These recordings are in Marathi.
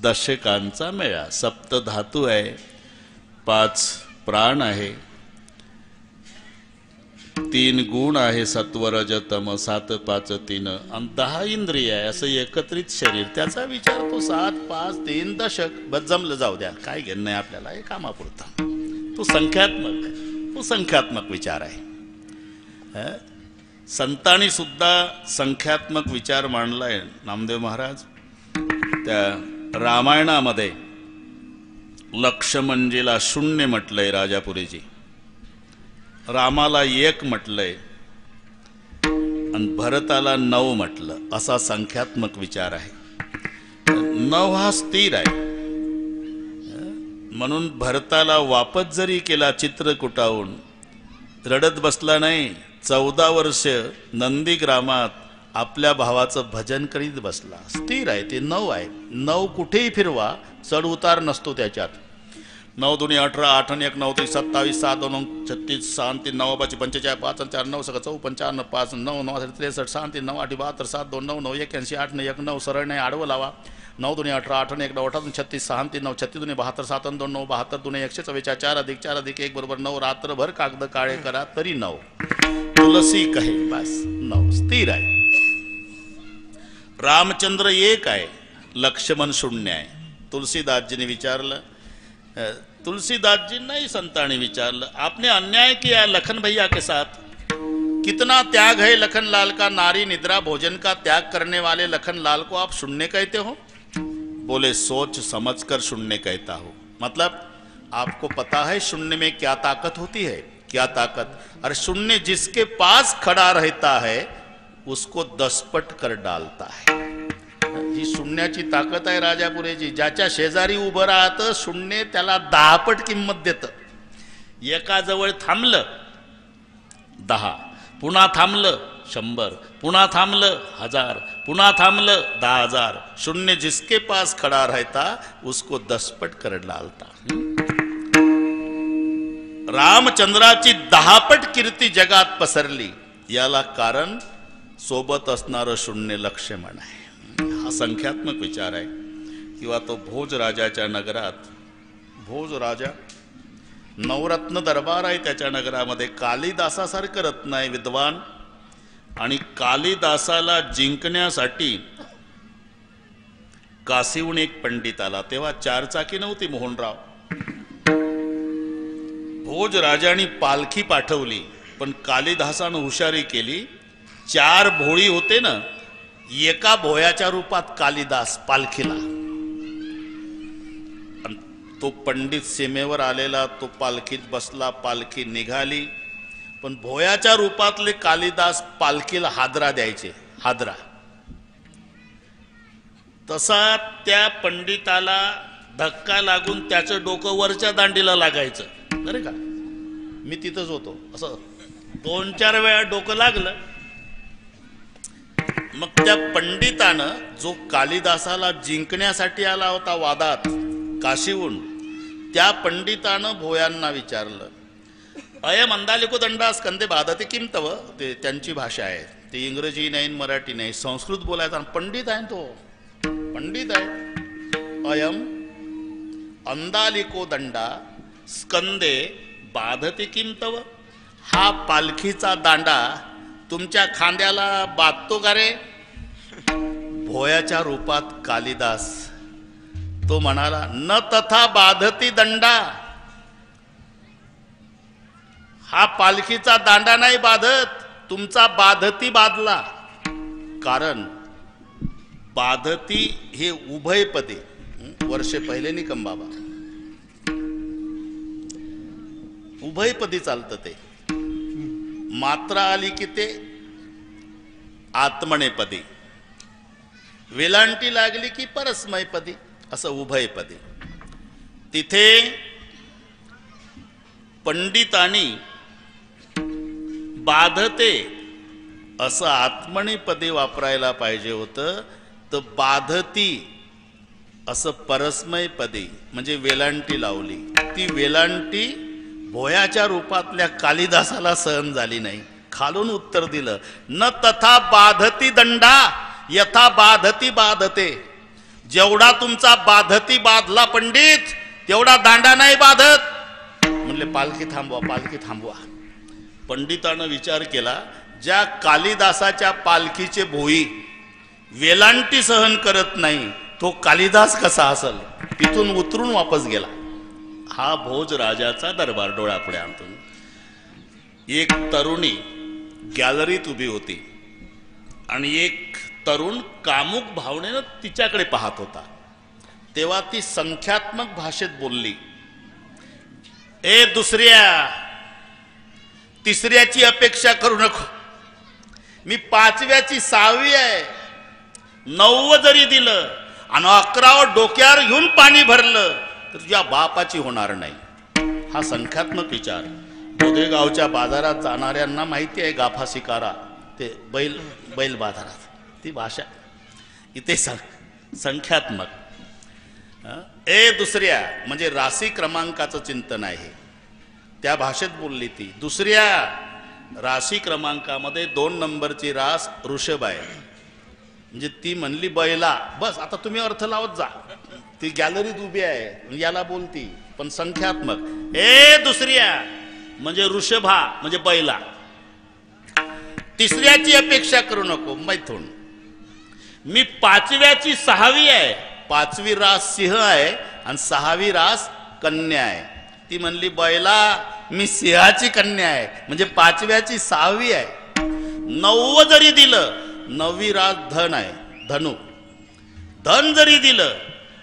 दशकांचा मेळा. सप्तधातू आहे, 5 प्राण आहे, 3 गुण आहे, सत्व रज तम, 7 5 3 आणि 10 इंद्रिय आहे. असं एकत्रित शरीर. त्याचा विचार तो 7 5 3 दशक बस जमलं, जाऊ द्या, काय घेणं नाही आपल्याला, हे कामापुरता. तो संख्यात्मक विचार आहे. संतांनी सुद्धा संख्यात्मक विचार मांडलाय. नामदेव महाराज त्या रामायणामध्ये लक्ष्मणजीला 0 म्हटलंय, राजापुरीजी रामाला 1 म्हटलंय आणि भरताला 9 म्हटलं. असा संख्यात्मक विचार आहे. 9 हा स्थिर आहे. म्हणून भरताला वापस जरी केला चित्रकूटाहून, रडत बसला नाही. 14 वर्ष नंदीग्रामात आपल्या भावाचं भजन करीत बसला. स्थिर आहे ते. 9 आहे. 9 कुठेही फिरवा, चढ उतार नसतो त्याच्यात. 9 दुनी 18, 8 आणि 1 9 3 27, 7 2 36, 6 3 9 5 45, 5 4 9 6 54, 5 9 9 63, 6 3 9 8 72, 7 2 9 9 81, 8 1 9 सरळ नाही, आडवं लावा. 9 दुनी 18, 8 आणि 1 9 18 36, 6 3 9 36 दुनी 72, 7 2 9 72 दुनी 144, 4 अधिक 4 अधिक 1 बरोबर 9. रात्रभर कागद काळे करा तरी 9. तुलसी कहे बस 9. स्थिर आहे. रामचंद्र 1 आहे, लक्ष्मण 0 आहे. तुलसीदासजीने विचारलं, तुलसीदास जी नहीं संतानी विचारलं, आपने अन्याय किया लखन भैया के साथ. कितना त्याग है लखन लाल का. नारी निद्रा भोजन का त्याग करने वाले लखन लाल को आप 0 कहते हो. बोले सोच समझकर 0 कहता हो. मतलब आपको पता है 0 में क्या ताकत होती है. क्या ताकत. और 0 जिसके पास खड़ा रहता है उसको 10 पट कर डालता है. ही 0ची ताकद आहे राजापुरेची. ज्याच्या शेजारी उभं राहतं 0 त्याला 10 पट किंमत देतं. एका जवळ थांबलं 10, पुन्हा थांबलं 100, पुन्हा थांबलं 1000, पुन्हा थांबलं 10,000. 0 जिसके पास खड़ा रहता उसको 10 पट कर डालता. रामचंद्राची 10 पट कीर्ती जगात पसरली. याला कारण सोबत असणारं 0 लक्ष्मण आहे. हा संख्यात्मक विचार आहे. किंवा तो भोजराजाच्या नगरात, भोजराजा नवरत्न दरबार आहे त्याच्या नगरामध्ये. कालिदासासारखं रत्न आहे, विद्वान. आणि कालिदासाला जिंकण्यासाठी काशीहून एक पंडित आला. तेव्हा 4 चाकी नव्हती मोहनराव. भोजराजाने पालखी पाठवली, पण कालिदासानं हुशारी केली. 4 भोळी होते ना, एका भोयाच्या रूपात कालिदास पालखीला. तो पंडित सीमेवर आलेला, तो पालखीत बसला, पालखी निघाली. पण भोयाच्या रूपातले कालिदास पालखीला हादरा द्यायचे, हादरा. तसा त्या पंडिताला धक्का लागून त्याचं डोकं वरच्या दांडीला लागायचं. बरं का, मी तिथंच होतो. असं 2-4 वेळा डोकं लागलं. मग त्या पंडितानं, जो कालिदासाला जिंकण्यासाठी आला होता वादात काशीहून, त्या पंडितानं भोयांना विचारलं, अयम अंदालिको दंडा स्कंदे बाधते किम तव. ते त्यांची भाषा आहे, ते इंग्रजी नाही मराठी नाही, संस्कृत बोलायचा. पंडित आहे तो, पंडित आहे. अयम अंदालिको दंडा स्कंदे बाधते किम तव. हा पालखीचा दांडा तुमच्या खांद्याला बांधतो का रे. भोयाच्या रूपात कालिदास. तो म्हणाला, न तथा बाधती दंडा. हा पालखीचा दांडा नाही बाधत, तुमचा बाधती बाधला. कारण बाधती हे उभयपदी. वर्षे पहिले निकम बाबा, उभयपदी चालतं ते. मात्रा आली की ते आत्मनेपदी, वेलांटी लागली की परस्मयपदी, असं उभयपदी. तिथे पंडितांनी बाधते असं आत्मनेपदी वापरायला पाहिजे होतं. तर बाधती असं परस्मयपदी म्हणजे वेलांटी लावली. ती वेलांटी भोयाच्या रूपातल्या कालिदासाला सहन झाली नाही. खालून उत्तर दिलं, न तथा बाधती दंडा यथा बाधती बाधते. जेवढा तुमचा बाधती बाधला पंडित तेवढा दांडा नाही बाधत. म्हणले पालखी थांबवा, पालखी थांबवा. पंडितानं विचार केला, ज्या कालिदासाच्या पालखीचे भोई वेलांटी सहन करत नाही तो कालिदास कसा असेल. तिथून उतरून वापस गेला. हा भोज राजाचा दरबार डोळ्यापुढे आणतो. एक तरुणी गॅलरीत उभी होती आणि एक तरुण कामुक भावनेनं तिच्याकडे पाहत होता. तेव्हा ती संख्यात्मक भाषेत बोलली, ए दुसऱ्या, तिसऱ्याची अपेक्षा करू नको. मी 5व्याची 6वी आहे. 9 जरी दिलं आणि 11वर डोक्यावर घेऊन पाणी भरलं तर तुझ्या बापाची होणार नाही. हा संख्यात्मक विचार. बोधेगावच्या बाजारात जाणाऱ्यांना माहिती आहे गाफा शिकारा, ते बैल बाजारात ती भाषा. इथे संख्यात्मक. ए दुसऱ्या म्हणजे राशी क्रमांकाचं चिंतन आहे. त्या भाषेत बोलली ती. दुसऱ्या, राशी क्रमांकामध्ये 2 नंबरची रास ऋषभ आहे. म्हणजे ती म्हणली बैला. बस आता तुम्ही अर्थ लावत जा. ती गॅलरीत उभी आहे, याला बोलती पण संख्यात्मक. ए दुसऱ्या म्हणजे ऋषभा म्हणजे बैला. तिसऱ्याची अपेक्षा करू नको, मैथुन. मी 5व्याची 6वी आहे. 5वी रास सिंह आहे आणि 6वी रास कन्या आहे. ती म्हणली बैला, मी सिंहाची कन्या आहे म्हणजे 5व्याची 6वी आहे. 9 जरी दिलं, 9वी रास धन आहे, धनु. धन जरी दिलं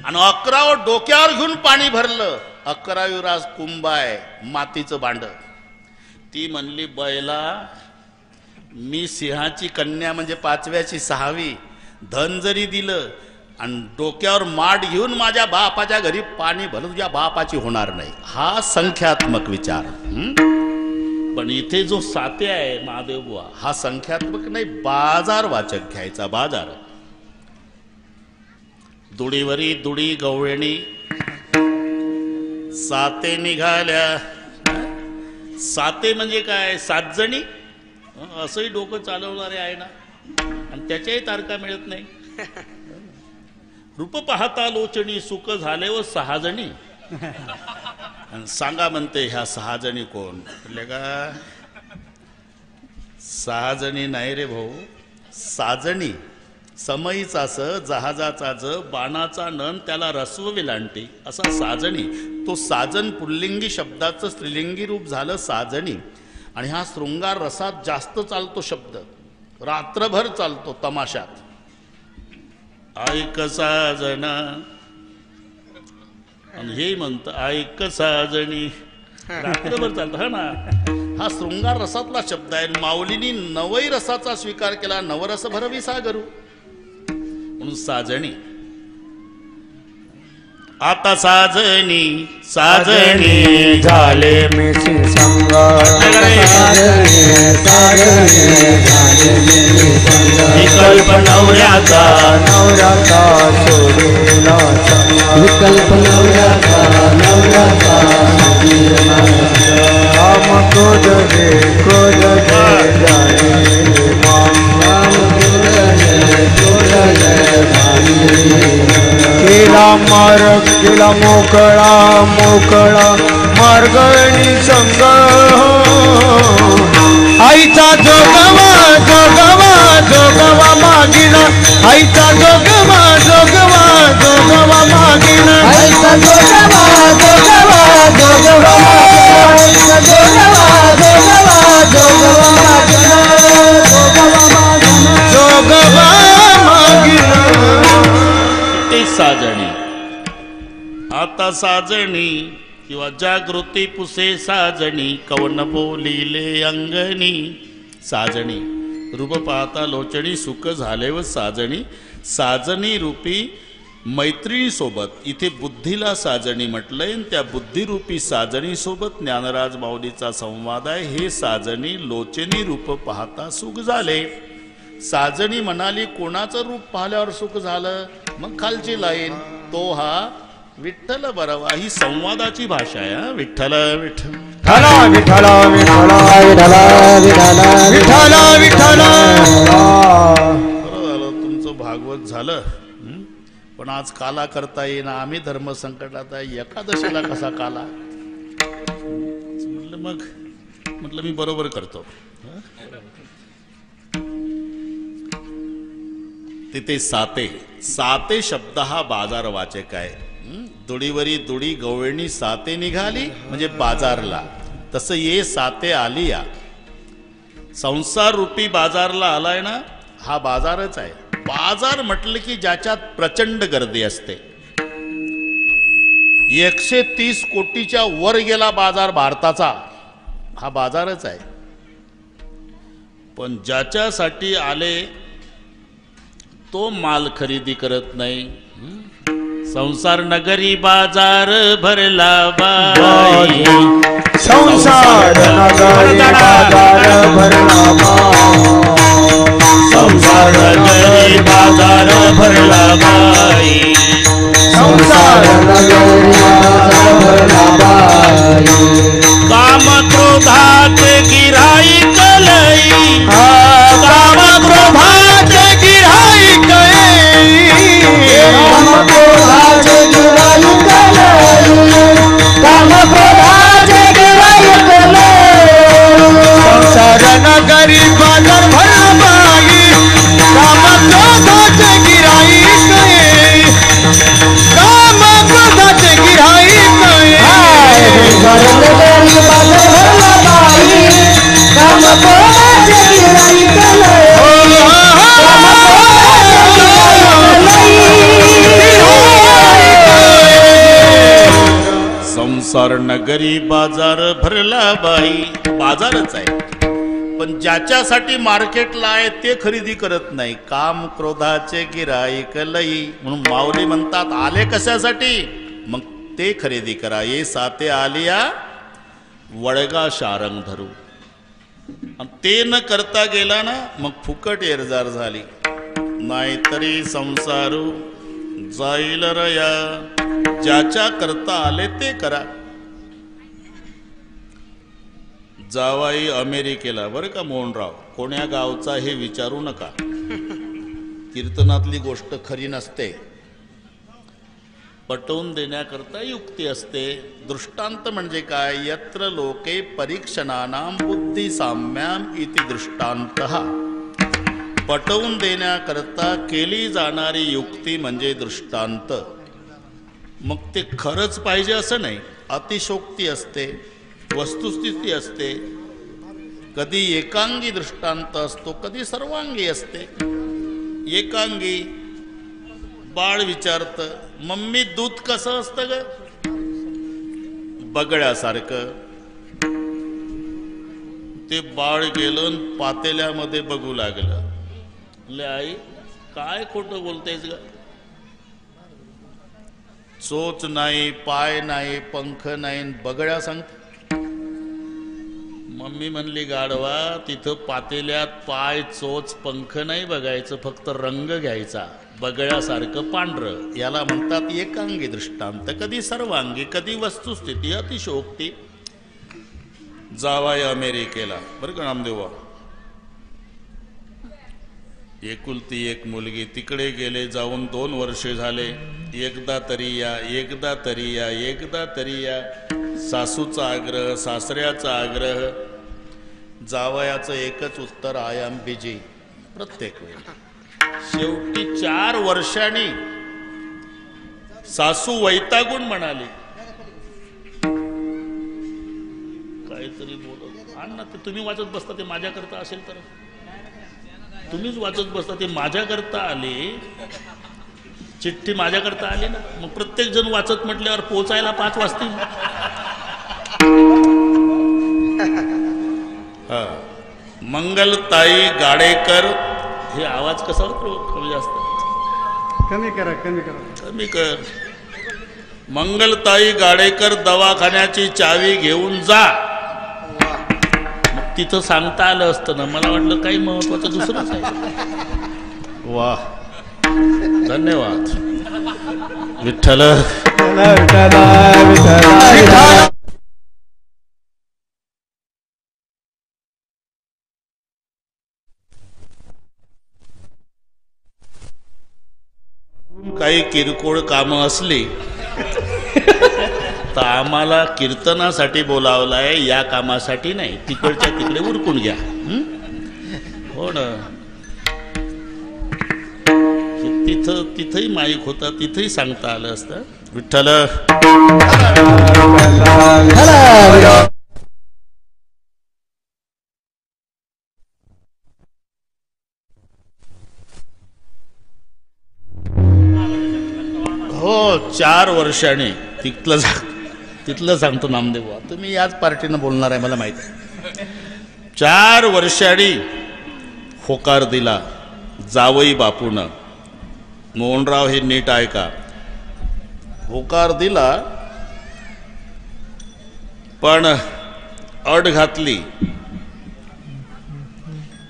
आणि 11वर डोक्यावर घेऊन पाणी भरलं, 11वी रास कुंभ आहे, मातीचं भांड. ती म्हणली बैला, मी सिंहाची कन्या म्हणजे 5व्याची 6वी. धन जरी दिलं आणि डोक्यावर माठ घेऊन माझ्या बापाच्या घरी पाणी भरलं, तुझ्या बापाची होणार नाही. हा संख्यात्मक विचार. पण इथे जो साते आहे महादेव बुवा, हा संख्यात्मक नाही, बाजार वाचक घ्यायचा. बाजार. दुडीवरी दुडी गवळणी साते निघाल्या. साते म्हणजे काय? 7 जणी. असंही डोकं चालवणारे आहे ना, आणि त्याच्याही तारखा मिळत नाही. रूप पाहता लोचणी सुख झाले व 6 जणी. सांगा म्हणते ह्या 6 जणी कोण? म्हटले का 6 जणी नाही रे भाऊ, 6 जणी. समईचा स, जहाजाचा ज, बाणाचा नन, त्याला रस्व विलांटी, असा 6 जणी. तो साजन पुल्लिंगी शब्दाचं स्त्रीलिंगी रूप झालं 6 जणी. आणि हा शृंगार रसात जास्त चालतो शब्द, रात्रभर चालतो तमाशात. ऐक साजना, आणि हे म्हणतं ऐक साजणी, रात्रभर चालतं. हा ना, हा शृंगार रसातला शब्द आहे. माऊलींनी नवई रसाचा स्वीकार केला. नवरस भरवी सागरू म्हणून साजणी. आता साजणी साजणी झाले मिशी संग, विकल्प नवऱ्याचा नवऱ्याचा सोडून विकल्प नवऱ्याचा राम क्रोध रे क्रोध केला मार्ग केला मोकळा मोकळा मार्गणी संग. आईचा जोगवा जोगवा जोगवा मागिना, आईचा जोगवा जोगवा जोगवा मागिना, आईचा जोगवा जोगवा जोगवा आईचा जोगवा जोगवा जोगवा मागिना, जोगवा मागिना. ते साजणी. आता साजणी किंवा जागृती पुसे साजणी, कवन बोलिले अंगणी. साजणी रूप पाहता लोचणी सुख झाले व साजणी. साजणी रूपी मैत्रिणी सोबत, इथे बुद्धीला साजणी म्हटलंय. त्या बुद्धिरूपी साजणी सोबत ज्ञानराज माऊलीचा संवाद आहे. हे साजणी लोचनी रूप पाहता सुख झाले. साजणी म्हणाली कोणाचं रूप पाहिल्यावर सुख झालं? मग खालची लाईन, तो हा विठ्ठल बरवा. ही संवादाची भाषा आहे. विठ्ठल विठ्ठल विठ्ठल विठ्ठल विठ्ठल विठ्ठल विठ्ठल. बरं झालं तुमचं भागवत झालं. पण आज काला करता येईना, आम्ही धर्मसंकटात आहे, एकादशीला कसा काला? म्हटलं मी बरोबर करतो. तिथे साते, साते शब्द हा बाजार वाचक आहे. दुडीवरी दुडी गवळणी साते निघाली म्हणजे बाजारला, तसं ये साते आली या. संसार रूपी बाजारला आलाय ना, हा बाजारच आहे. बाजार म्हटलं की ज्याच्यात प्रचंड गर्दी असते. 130 कोटीच्या वर गेला बाजार भारताचा, हा बाजारच आहे. पण ज्याच्यासाठी आले तो माल खरेदी करत नाही. संसार नगरी बाजार भरला बाई, संसार नगरी बाजार भरला बाई, संसार नगरी बाजार भरला बाई, संसार नगरी बाजार भरला बाई. काम क्रोधात गिराईक लई, काम क्रोधात गिराईक लई, काम क्रोधात गिराईक लई, काम क्रोधात गिराईक लई. संसार नगरी बाजार भरला बाई, काम क्रोधात गिराईक लई, काम क्रोधात गिराईक लई. संसार नगरी बाजार भरला बाई, काम क्रोधात गिराईक लई, काम क्रोधात संसार नगरी बाजार भरला बाई, बाजारच आहे. पण ज्याच्यासाठी मार्केटला आहे ते खरेदी करत नाही. काम क्रोधाचे गिराईक लई, म्हणून माऊली म्हणतात आले कशासाठी, मग ते खरेदी करा. ये साते आलिया वळगा शारंग धरू. आणि ते न करता गेला ना, मग फुकट एरजार झाली. नाहीतरी संसारू जाईल रया, ज्याच्या करता आले ते करा. जावाई अमेरिकेला, बरं का मोहनराव, कोण्या गावचा हे विचारू नका. कीर्तनातली गोष्ट खरी नसते, पटवून देण्याकरता युक्ती असते. दृष्टांत म्हणजे काय? यत्र लोके परीक्षणानाम बुद्धी साम्याम इति दृष्टांतः. पटवून देण्याकरता केली जाणारी युक्ती म्हणजे दृष्टांत. मग ते खरंच पाहिजे असं नाही, अतिशोक्ती असते, वस्तुस्थिती असते. कधी एकांगी दृष्टांत असतो, कधी सर्वांगी असते. एकांगी बाळ विचारतं, मम्मी दूध कसं असतं ग? बगड्यासारखं. ते बाळ गेलं पातेल्यामध्ये बघू लागलं. म्हणले आई काय खोटं बोलतेस ग? चोच नाही, पाय नाही, पंख नाही, बगड्या सांगते. मम्मी म्हणली गाढवा, तिथं पातेल्यात पाय, चोच, पंख नाही बघायचं, फक्त रंग घ्यायचा, बगळ्यासारखं पांढरं. याला म्हणतात एकांगी दृष्टांत. कधी सर्वांगी, कधी वस्तुस्थिती, अतिशोक्ती. जावाय अमेरिकेला, बरं का नामदेवा, एकुलती एक मुलगी. तिकडे गेले, जाऊन 2 वर्षे झाले. एकदा तरी या, एकदा तरी या, एकदा तरी या. सासूचा आग्रह, सासऱ्याचा आग्रह. जावयाचं एकच उत्तर, आय एम बिजी, प्रत्येक वेळी. शेवटी 4 वर्षांनी सासू वैतागून म्हणाली, काहीतरी बोलत आण ना, ते तुम्ही वाचत बसता, ते माझ्याकरता असेल तर. तुम्हीच वाचत बसता, ते माझ्याकरता आली, चिठ्ठी माझ्याकरता आली ना. मग प्रत्येक जण वाचत म्हटल्यावर पोचायला 5 वाजतील. मंगलताई गाडेकर, हे आवाज कसा होतो? कमी जास्त कमी करा, कमी करा, कमी कर. मंगलताई गाडेकर दवाखान्याची चावी घेऊन जा. मग तिथं सांगता आलं असतं ना. मला वाटलं काही महत्वाचं दुसरंच आहे. वाह, धन्यवाद विठ्ठल. काही किरकोळ कामं असली तर आम्हाला कीर्तनासाठी बोलावलाय, या कामासाठी नाही. तिकडच्या तिकडे उरकून घ्या. हो ना. तिथंही माईक होता, तिथंही सांगता आलं असतं. विठ्ठल हो. 4 वर्षांनी तिथलं सांगतो नामदेव. तुम्ही याच पार्टीनं बोलणार आहे मला माहिती आहे. 4 वर्षांनी होकार दिला जावई बापूनं. मोहनराव हे नीट ऐका. होकार दिला पण अट घातली,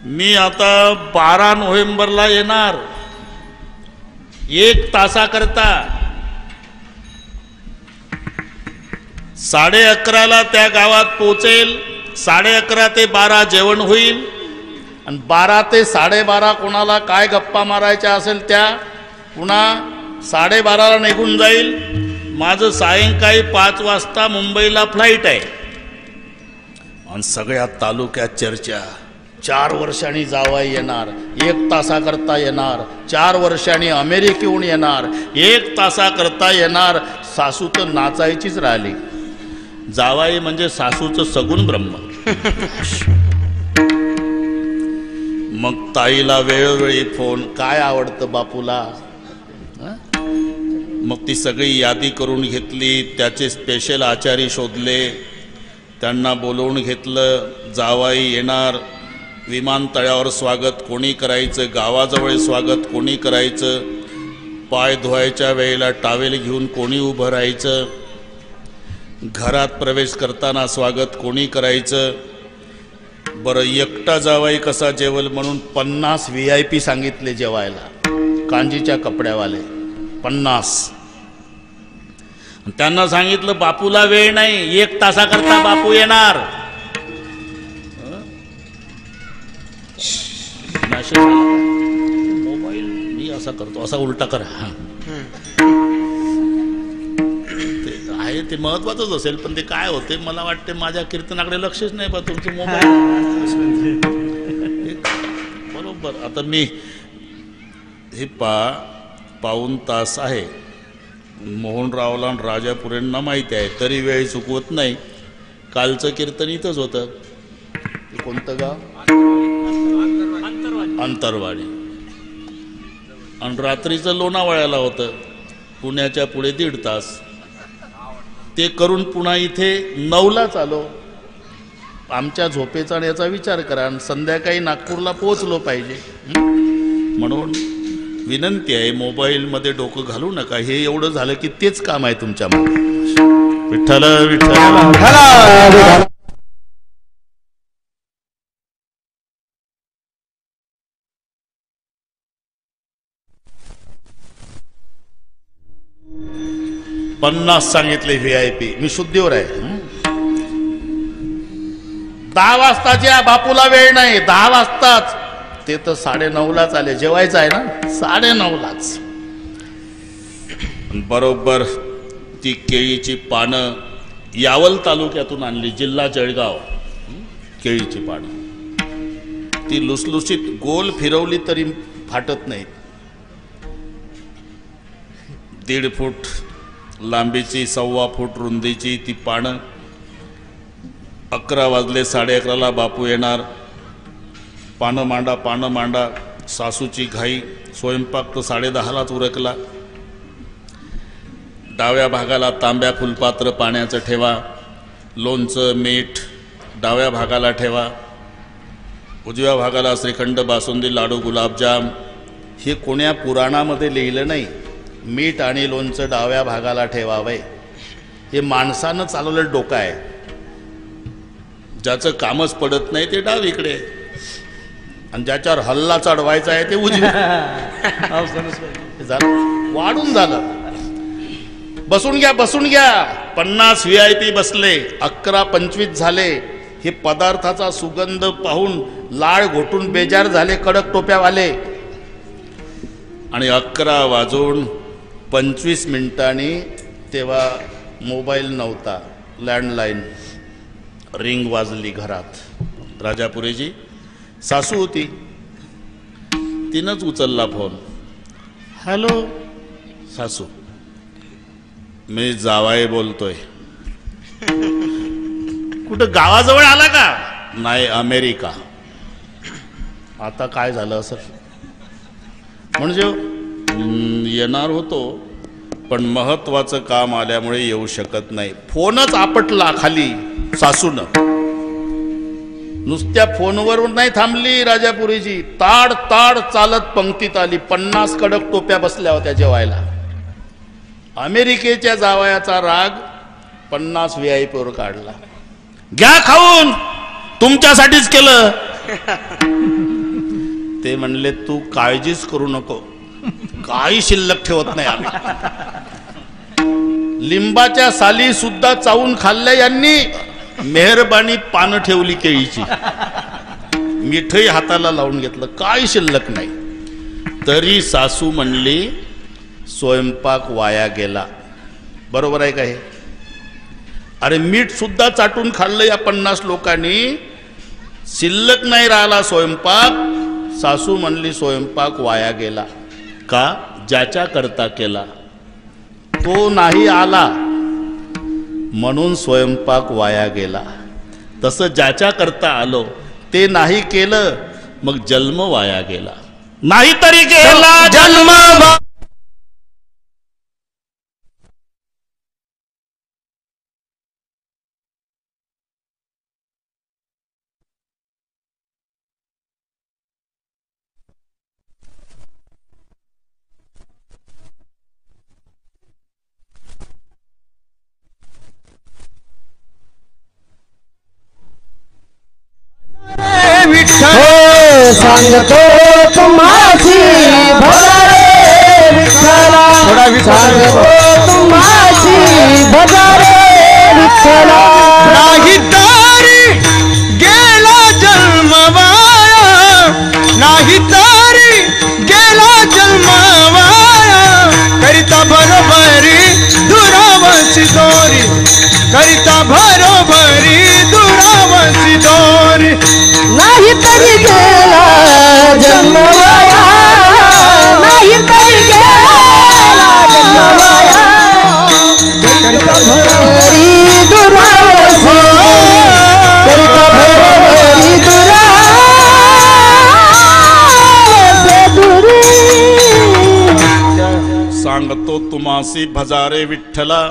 मी आता 12 नोव्हेंबरला येणार 1 तासाकरता. 11:30 त्या गावात पोहोचेल. 11:30 ते 12 जेवण होईल आणि 12 ते 12:30 कोणाला काय गप्पा मारायच्या असेल त्या, पुन्हा 12:30 निघून जाईल. माझं सायंकाळी 5 वाजता मुंबईला फ्लाईट आहे. आणि सगळ्या तालुक्यात चर्चा. 4 वर्षांनी जावई येणार, 1 तासाकरता येणार. 4 वर्षांनी अमेरिकेहून येणार, 1 तासाकरता येणार. सासू तर नाचायचीच राहिली. जावाई म्हणजे सासूचं सगुण ब्रह्म. मग ताईला वेळोवेळी फोन, काय आवडतं बापूला. मग ती सगळी यादी करून घेतली. त्याचे स्पेशल आचारी शोधले, त्यांना बोलवून घेतलं. जावाई येणार, विमानतळावर स्वागत कोणी करायचं, गावाजवळ स्वागत कोणी करायचं, पाय धुवायच्या वेळेला टावेल घेऊन कोणी उभं राहायचं, घरात प्रवेश करताना स्वागत कोणी करायचं. बरं, एकटा जावाई कसा जेवल म्हणून 50 VIP सांगितले जेवायला, कांजीच्या कपड्यावाले 50. त्यांना सांगितलं बापूला वेळ नाही, 1 तासाकरता बापू येणार. मोबाईल मी असा करतो, असा उलटा कर. आहे ते महत्वाचंच असेल, पण ते काय होते मला वाटते माझ्या कीर्तनाकडे लक्षच नाही बा तुमचं मोबाईल. बरोबर. आता मी हे पाऊण तास आहे. मोहनरावला आणि राजापुरेंना माहिती आहे, तरी वेळ चुकवत नाही. कालचं कीर्तन इथंच होतं. कोणतं गाव? अंतरवाडी. आणि रात्रीचं लोणावळ्याला होतं. पुण्याच्या पुढे 1.5 तास. ते करून पुन्हा इथे 9लाच आलो. आमच्या झोपेचा आणि याचा विचार करा. आणि संध्याकाळी नागपूरला पोहोचलो पाहिजे. म्हणून विनंती आहे, मोबाईलमध्ये डोकं घालू नका. हे एवढं झालं की तेच काम आहे तुमच्या मागे. विठ्ठल विठ्ठल. 50 सांगितले VIP. मी शुद्धीवर आहे. 10 वाजताच्या बापूला वेळ नाही. 10 वाजताच. ते तर 9:30लाच आले. जेवायचं आहे ना, 9:30लाच. बरोबर ती केळीची पानं यावल तालुक्यातून आणली, जिल्हा जळगाव. केळीची पानं ती लुसलुसीत गोल फिरवली तरी फाटत नाहीत. 1.5 फूट लांबीची, 1.25 फूट रुंदीची ती पानं. 11 वाजले, 11:30ला बापू येणार. पानं मांडा, पानं मांडा. सासूची घाई. स्वयंपाक तर 10:30लाच उरकला. डाव्या भागाला तांब्या फुलपात्र पाण्याचं ठेवा. लोणचं मीठ डाव्या भागाला ठेवा. उजव्या भागाला श्रीखंड, बासुंदी, लाडू, गुलाबजाम. हे कोण्या पुराणामध्ये लिहिलं नाही. मीठ आणि लोणचं डाव्या भागाला ठेवावं. हे माणसानं चालवलेलं डोकं आहे. ज्याचं कामच पडत नाही ते डावीकडे, आणि ज्याच्यावर हल्ला चढवायचा आहे ते उजवी. वाढून झालं. बसून घ्या, बसून घ्या. 50 VIP बसले. 11:25 झाले. हे पदार्थाचा सुगंध पाहून लाळ घोटून बेजार झाले कडक टोप्यावाले. आणि 11 वाजून 25 मिनिटांनी, तेव्हा मोबाईल नव्हता, लँडलाईन रिंग वाजली घरात. राजापुरीजी सासू होती, तिनंच उचलला फोन. हॅलो सासू, मी जावाई बोलतोय. कुठं गावाजवळ आला का? नाही, अमेरिका. आता काय झालं असं? म्हणजे येणार होतो पण महत्वाचं काम आल्यामुळे येऊ शकत नाही. फोनच आपटला खाली सासूनं. नुसत्या फोनवर नाही थांबली राजापुरीजी, ताड ताड चालत पंक्तीत आली. 50 कडक टोप्या बसल्या होत्या जेवायला. अमेरिकेच्या जावयाचा राग 50 VIP वर काढला. घ्या खाऊन, तुमच्यासाठीच केलं. ते म्हणले तू काळजीच करू नको, काही शिल्लक ठेवत नाही आम्ही. लिंबाच्या साली सुद्धा चावून खाल्ल्या यांनी. मेहरबानी पानं ठेवली केळीची, मिठही हाताला लावून घेतलं, काही शिल्लक नाही. तरी सासू म्हणली स्वयंपाक वाया गेला. बरोबर आहे का हे? अरे मीठ सुद्धा चाटून खाल्लं या 50 लोकांनी, शिल्लक नाही राहिला स्वयंपाक. सासू म्हणली स्वयंपाक वाया गेला. का? ज्याच्या करता केला तो नाही आला म्हणून स्वयंपाक वाया गेला. तसं ज्याच्या करता आलो ते नाही केलं, मग जन्म वाया गेला. नाहीतरी गेला जन्म. सांगतो तुम्हाची भजारे विठ्ठला, सांगतो तुम्हाची भजारे विठ्ठला. नाही तरी गेला जन्म वाया, नाही तरी गेला जन्म वाया. करिता बरोबरी दुरावसी दोरी, करिता बरोबरी दुरावसी दोरी. नाही तरी गेला जन्म वाया, नाही तरी गेला जन्म वाया. करिता भरोवरी दुरावसी, करिता भरोवरी दुरावसी दुरी. सांगतो तुम्हासी भजारे विठ्ठला,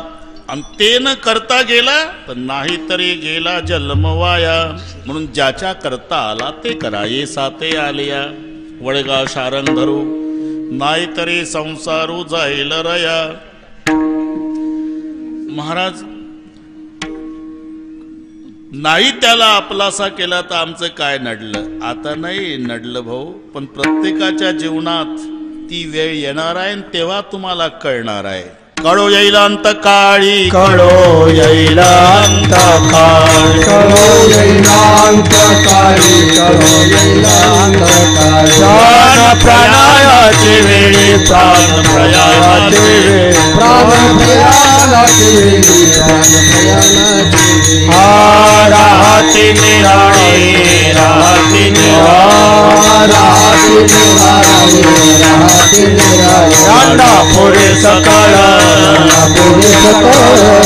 आणि ते न करता गेला तर नाही तरी गेला जन्म वाया. म्हणून ज्याच्या करता आला ते करा. ये साते आलिया वडगा शारंग धरू, नाही तरी संसारू जाईल रया. महाराज, नाही त्याला आपलासा केला तर आमचं काय नडलं? आता नाही नडलं भाऊ, पण प्रत्येकाच्या जीवनात ती वेळ येणार आहे, तेव्हा तुम्हाला कळणार आहे. कळो येईल अंत काळी, कळो येईल अंत काळी, कळो येईल अंत काळी, कळो येईल अंत काळी. प्राण प्रयाणाची वेळी, प्राण प्रयाणाची वेळी, प्राण प्रयाणाची वेळी, प्राण प्रयाणाची वेळी. राहती निराळी, राहती निराळी, राहती निराळी, राहती निराळी. रांडा पुरे सकाळ, पुरे सकळ,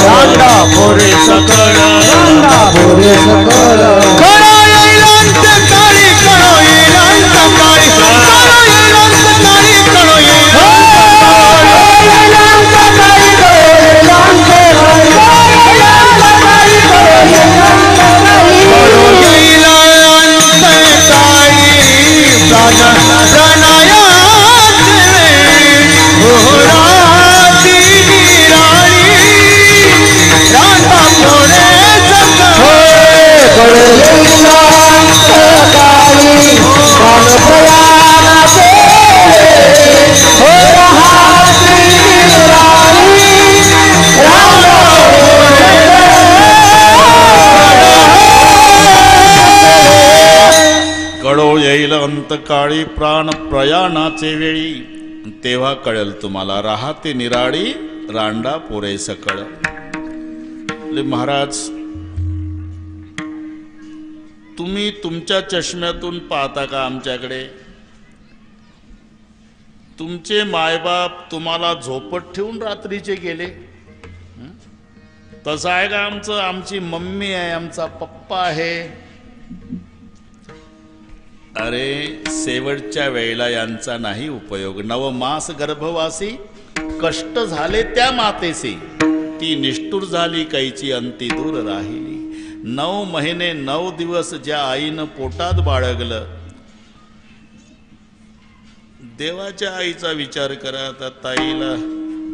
रांडा पुरे सकळ, रांडा पुरे सकळ. कळो येईल अंत काळी, कळो येईल अंत काळी, कळो येईल अंत काळी, कळो येईल अंत काळी, कळो येईल अंत काळी, कळो येईल अंत काळी, कळो येईल अंत काळी. प्राण प्रयाणाची वेळी, राहती निराळी, रांडा पुरे सकळ. कळो येईल अंत काळी, प्राण प्रयाणाची वेळी, राहती निराळी, रांडा पुरे कळो येईल अंत काळी, प्राण प्रयाणाचे वेळी. तेव्हा कळेल तुम्हाला, राहते निराळी रांडा पोरे सकळ. महाराज, तुम्ही तुमच्या चष्म्यातून पाहता का आमच्याकडे? तुमचे मायबाप तुम्हाला झोपट ठेवून रात्रीचे गेले? तसं आहे का आमचं? आमची मम्मी आहे, आमचा पप्पा आहे. अरे शेवटच्या वेळेला यांचा नाही उपयोग. 9 मास गर्भवासी कष्ट झाले त्या मातेसी, ती निष्ठुर झाली कैची अंती दूर राहिली. 9 महिने 9 दिवस ज्या आईनं पोटात बाळगलं, देवाच्या आईचा विचार करा. त्या ताईला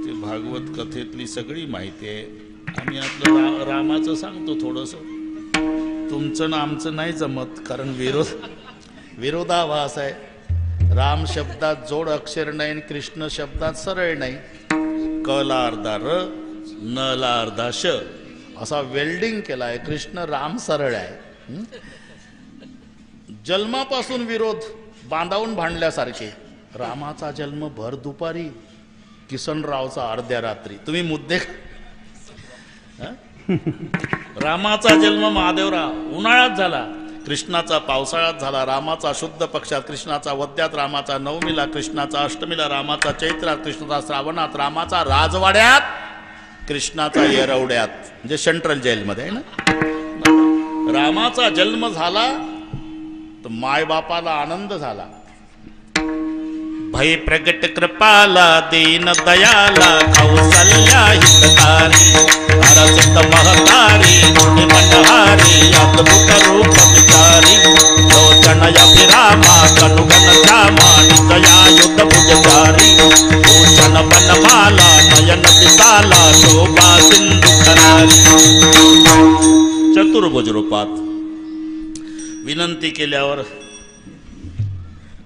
ते भागवत कथेतली सगळी माहिती आहे. आम्ही आपलं रामाचं सांगतो थोडंसं. तुमचं ना आमचं नाही जमत, कारण विरोधाभास आहे. राम शब्दात जोड अक्षर नाही, कृष्ण शब्दात सरळ नाही. क ला अर्धा र, न ला अर्धा श, असा वेल्डिंग केला आहे. कृष्ण राम सरळ आहे. जन्मापासून विरोध बांधावून भांडल्यासारखे. रामाचा जन्म भर दुपारी, किसनरावचा अर्ध्या रात्री. तुम्ही मुद्दे रामाचा जन्म महादेवराव उन्हाळ्यात झाला, कृष्णाचा पावसाळ्यात झाला. रामाचा शुद्ध पक्षात, कृष्णाचा वद्यात, रामाचा नवमीला, कृष्णाचा अष्टमीला, रामाचा चैत्रात, कृष्णाचा श्रावणात, रामाचा राजवाड्यात, कृष्णाचा येरवड्यात, म्हणजे सेंट्रल जेलमध्ये आहे ना. रामाचा जन्म झाला तर मायबापाला आनंद झाला. भय प्रगट कृपाला दीन दयाला कौसल्या हितकारी, हरसित महतारी मुनि मनहारी, अद्भुत रूप विचारी, लोचन अभिरामा कनुगन श्यामा, निजया युद्ध भुजचारी, भूषण बनमाला नयन विशाला, शोभा सिंधु करारी. चतुर्भुज रूपात विनंती केल्यावर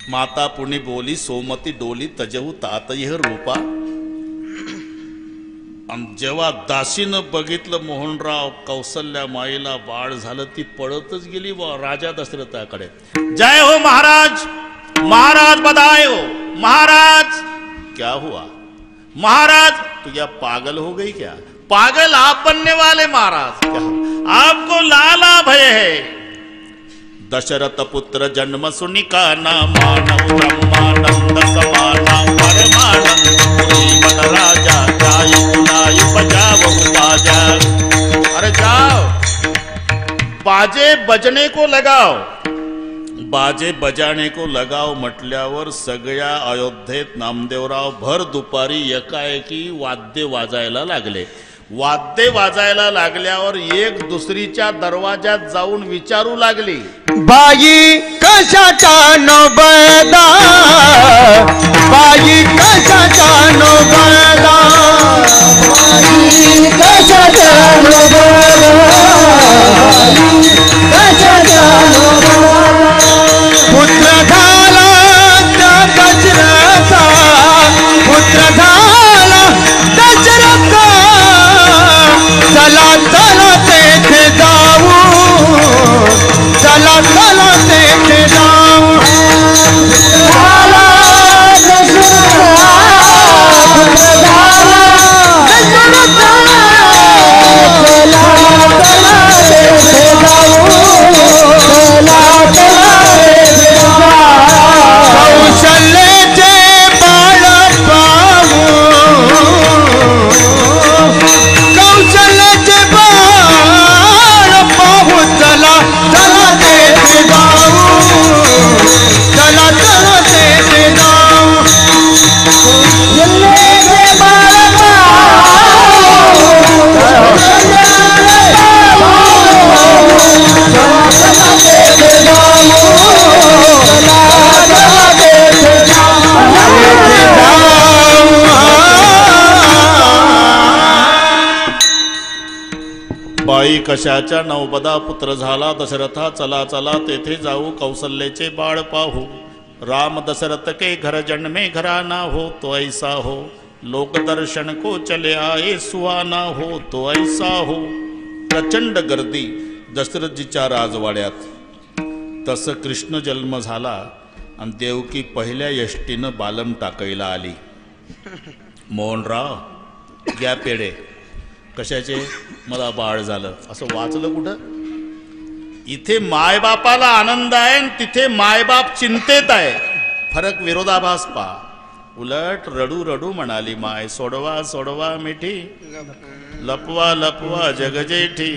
माता पुणी बोली, सोमती डोली तजहू तातयह रूपा. जेव्हा दासीनं बघितलं मोहनराव कौसल्या माईला बाळ झालं, ती पळतच गेली राजा दशरथाकडे. जय हो महाराज, महाराज बधाई हो महाराज. क्या हुआ महाराज? तू क्या पागल हो गई क्या? पागल आप बनने वाले महाराज, क्या आपको लाला भय है? दशरथ पुत्र जन्म सुनिका ना, मानव ब्रह्मानंद समाना, परमानंद मन राजा, जाय बुलाय बजाओ बाजा. अरे जाओ, बाजे बजने को लगाओ. बाजे बजाने को लगाओ म्हटल्यावर सगळ्या अयोध्येत नामदेवराव भर दुपारी एकाएकी वाद्य वाजायला लागले. वाद्य वाजायला लागल्यावर एक दुसरीच्या दरवाजात जाऊन विचारू लागली, बाई कशाचा नवदा, बाई कशाचा नवदा, बाई कशाचा नवदा, कशाचा नवदा. पुत्र झाला दशरथा, पुत्र झाला दशरथा, चला चला तेथे जाऊ, चला चला तेथे जाऊ. झाला दशरथा, पुत्र झाला दशरथा, चला चला तेथे जाऊ, चला चला तेथे जाऊ. कौशल्याचे बाळ पाहू, कौशल्याचे बाळ पाहू, चला चला तेथे जाऊ, चला चला तेथे जाऊ. कौशल्याचे बाळ पाहू, चला तेथे जाऊ, चला चला तेथे जाऊ. बाई कशाच्या नवबदा, पुत्र झाला दशरथा, चला चला तेथे जाऊ, कौशल्याचे बाळ पाहू. राम दशरथ के घर जन्मे घराना हो, तो ऐसा हो, लोक दर्शन को चले आए, सुहाना हो, तो ऐसा हो. प्रचंड गर्दी दशरथजीच्या राजवाड्यात. तसं कृष्ण जन्म झाला आणि देवकी पहिल्या यष्टीनं बालम टाकायला आली. मोहनराव घ्या पेढे. कशाचे? मला बाळ झालं. असं वाचलं कुठं? इथे मायबापाला आनंद आहे आणि तिथे मायबाप चिंतेत आहे. फरक विरोधाभास पहा. उलट रडू रडू म्हणाली माय, सोडवा सोडवा मिठी, लपवा लपवा जगजेठी,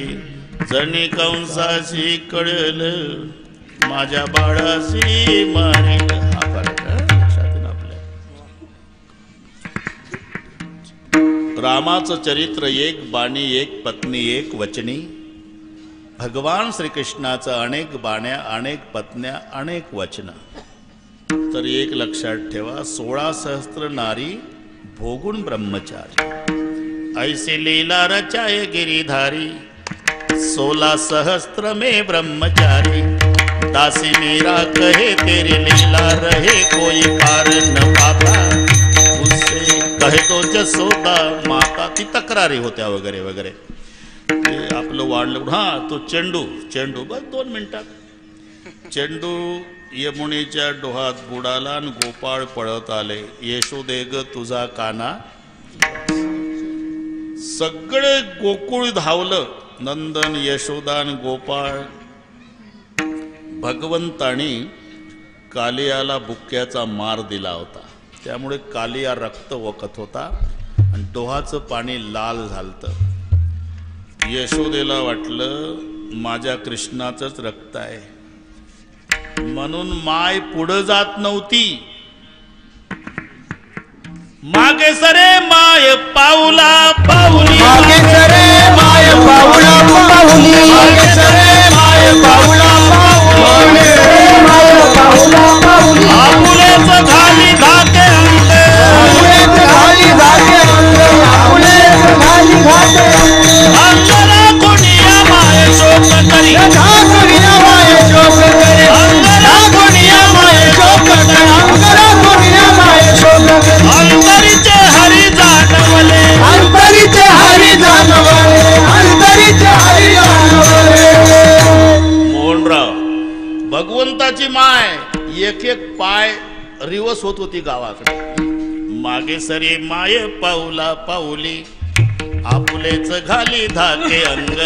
जणी कंसाशी कळल माझ्या बाळाशी मारेल. हा फरक लक्षात येईल आपल्या. रामाचं चरित्र एक बाणी, एक पत्नी, एक वचनी. भगवान श्रीकृष्णाचं अनेक बाण्या, अनेक पत्न्या, अनेक वचन. तर एक लक्षात ठेवा, 16 सहस्त्र नारी भोगुन ब्रह्मचारी. ऐसी लीला रचाए गिरिधारी, 16 सहस्त्र में ब्रह्मचारी. दासी मीरा कहे तेरी लीला रहे कोई पार न पाता, उससे कहे तो जसोदा माता. ती तक्रारी होत्या वगैरे वगैरे. आपलं वाढलं. हा तो चेंडू, चेंडू बस 2 मिनिटात. चेंडू यमुनेच्या डोहात बुडाला आणि गोपाळ पळत आले. यशोदे ग तुझा काना. सगळे गोकुळ धावलं. नंदन, यशोदा आणि गोपाळ. भगवंतानी कालियाला बुक्क्याचा मार दिला होता, त्यामुळे कालिया रक्त वकत होता आणि डोहाचं पाणी लाल झालतं. यशोदेला वाटलं माझ्या कृष्णाचंच रक्त आहे, म्हणून माय पुढं जात नव्हती. मागे सरे माय पाऊला पाऊली, मागे सरे माय पाऊला पाऊली, मागे सरे माय पाऊला पाऊली, माय पाऊला पाऊली. आपुलेच घाली घाते अंग, आपुलेच घाली घाते अंग, आपुलेच घाली घाते अंगरा कोणिया माय शोक करी, अंगरा माय शोक करे, अंगरा कोणिया माय शोक करे, अंगरा कोणिया माय शोक करे. अंतरीचे हरी जाणवले, अंतरीचे हरी जाणवले, अंतरीचे हरी जाणवले. मोहनराव, भगवंताची माय एक एक पाय रिवस होत होती गावाकडे. मागे सरे माय पाऊला पाऊली, आपुलेच घाली धाके अंग,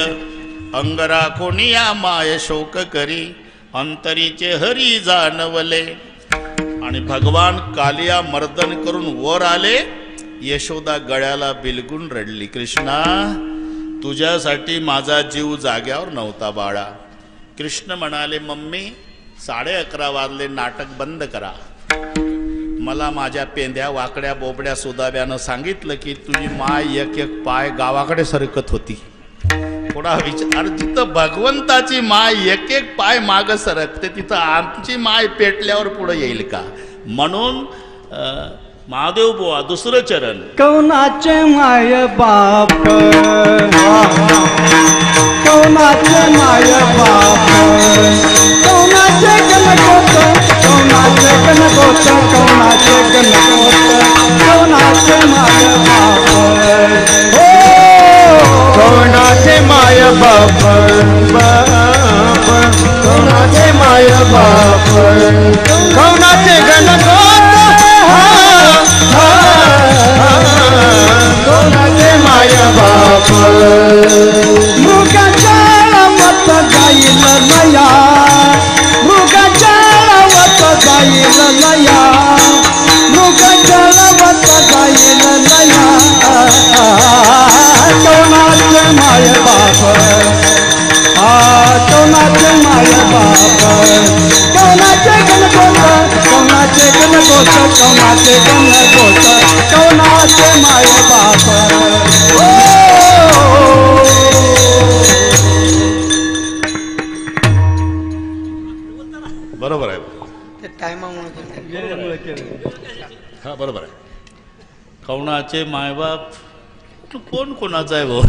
अंगरा कोणिया माय शोक करी, अंतरीचे हरी जाणवले. आणि भगवान कालिया मर्दन करून वर आले. यशोदा गळ्याला बिलगून रडली. कृष्णा, तुझ्यासाठी माझा जीव जाग्यावर नव्हता बाळा. कृष्ण म्हणाले, मम्मी 11:30 वाजले, नाटक बंद करा. मला माझ्या पेंद्या वाकड्या बोबड्या सुदाब्यानं सांगितलं की तुझी माय एक एक पाय गावाकडे सरकत होती. थोडा विचार, जिथं भगवंताची माय एक एक पाय माग सरकते तिथं आमची माय पेटल्यावर पुढे येईल का? म्हणून महादेव बुवा दुसरं चरण. कौनाचे माय बाप, कौनाचे माय बाप, कौनाचे गणगोत, कौनाचे गणगोत, कौनाचे गणगोत, कौनाचे माय बाप. कौनाचे माय बाप, बाप कौनाचे माय बाप, कौनाचे गणगोत, कौनाचे माय बाप. मृगाच्या वत जाईल नया, मृगाच्या वत जाईल नया, मृगाच्या वत जाईल नया. कौनाचे माय बाप, कौनाचे माय बाप, कौनाचे गणगोत, कौनाचे गणगोत, कौनाचे गणगोत, कौनाचे माय बाप. बरोबर आहे. टायमामुळे हा बरोबर आहे. कौणाचे मायबाप कोण कोणाचा आहे भाऊ?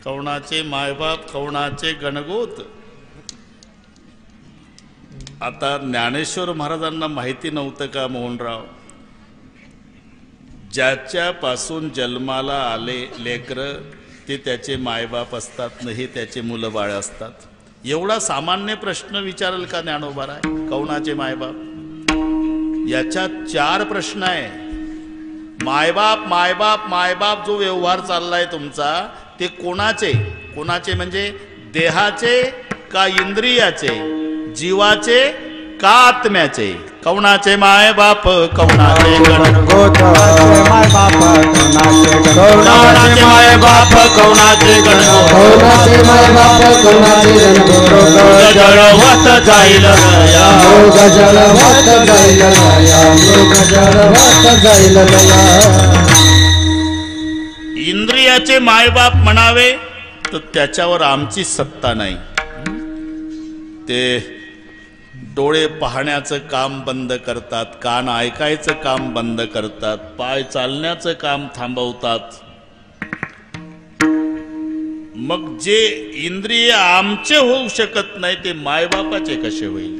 कौणाचे मायबाप, कौणाचे गणगोत. आता ज्ञानेश्वर महाराजांना माहिती नव्हतं का मोहनराव? ज्याच्यापासून जन्माला आले लेकर ते त्याचे मायबाप असतात न हे त्याचे मुलं बाळ असतात. एवढा सामान्य प्रश्न विचारेल का ज्ञानोबा? कौणाचे मायबाप? याच्यात 4 प्रश्न आहे. मायबाप मायबाप मायबाप जो व्यवहार चाललाय तुमचा, ते कोणाचे? कोणाचे म्हणजे देहाचे का इंद्रियाचे, जीवाचे का आत्म्याचे? कौणाचे मायबाप? कौणाचे गणगोत मायबाप कोणाचे कौणाचे मायबाप? कौणाचे गणगोत कौणाचे मायबाप कोणाचे गणगोत जळवत जाईल लया, मृग जळवत जाईल लया, मृग जळवत जाईल लया. इंद्रियाचे मायबाप म्हणावे तर त्याच्यावर आमची सत्ता नाही. ते डोळे पाहण्याचं काम बंद करतात, कान ऐकायचं काम बंद करतात, पाय चालण्याचं काम थांबवतात. मग जे इंद्रिय आमचे होऊ शकत नाही ते मायबापाचे कसे होईल?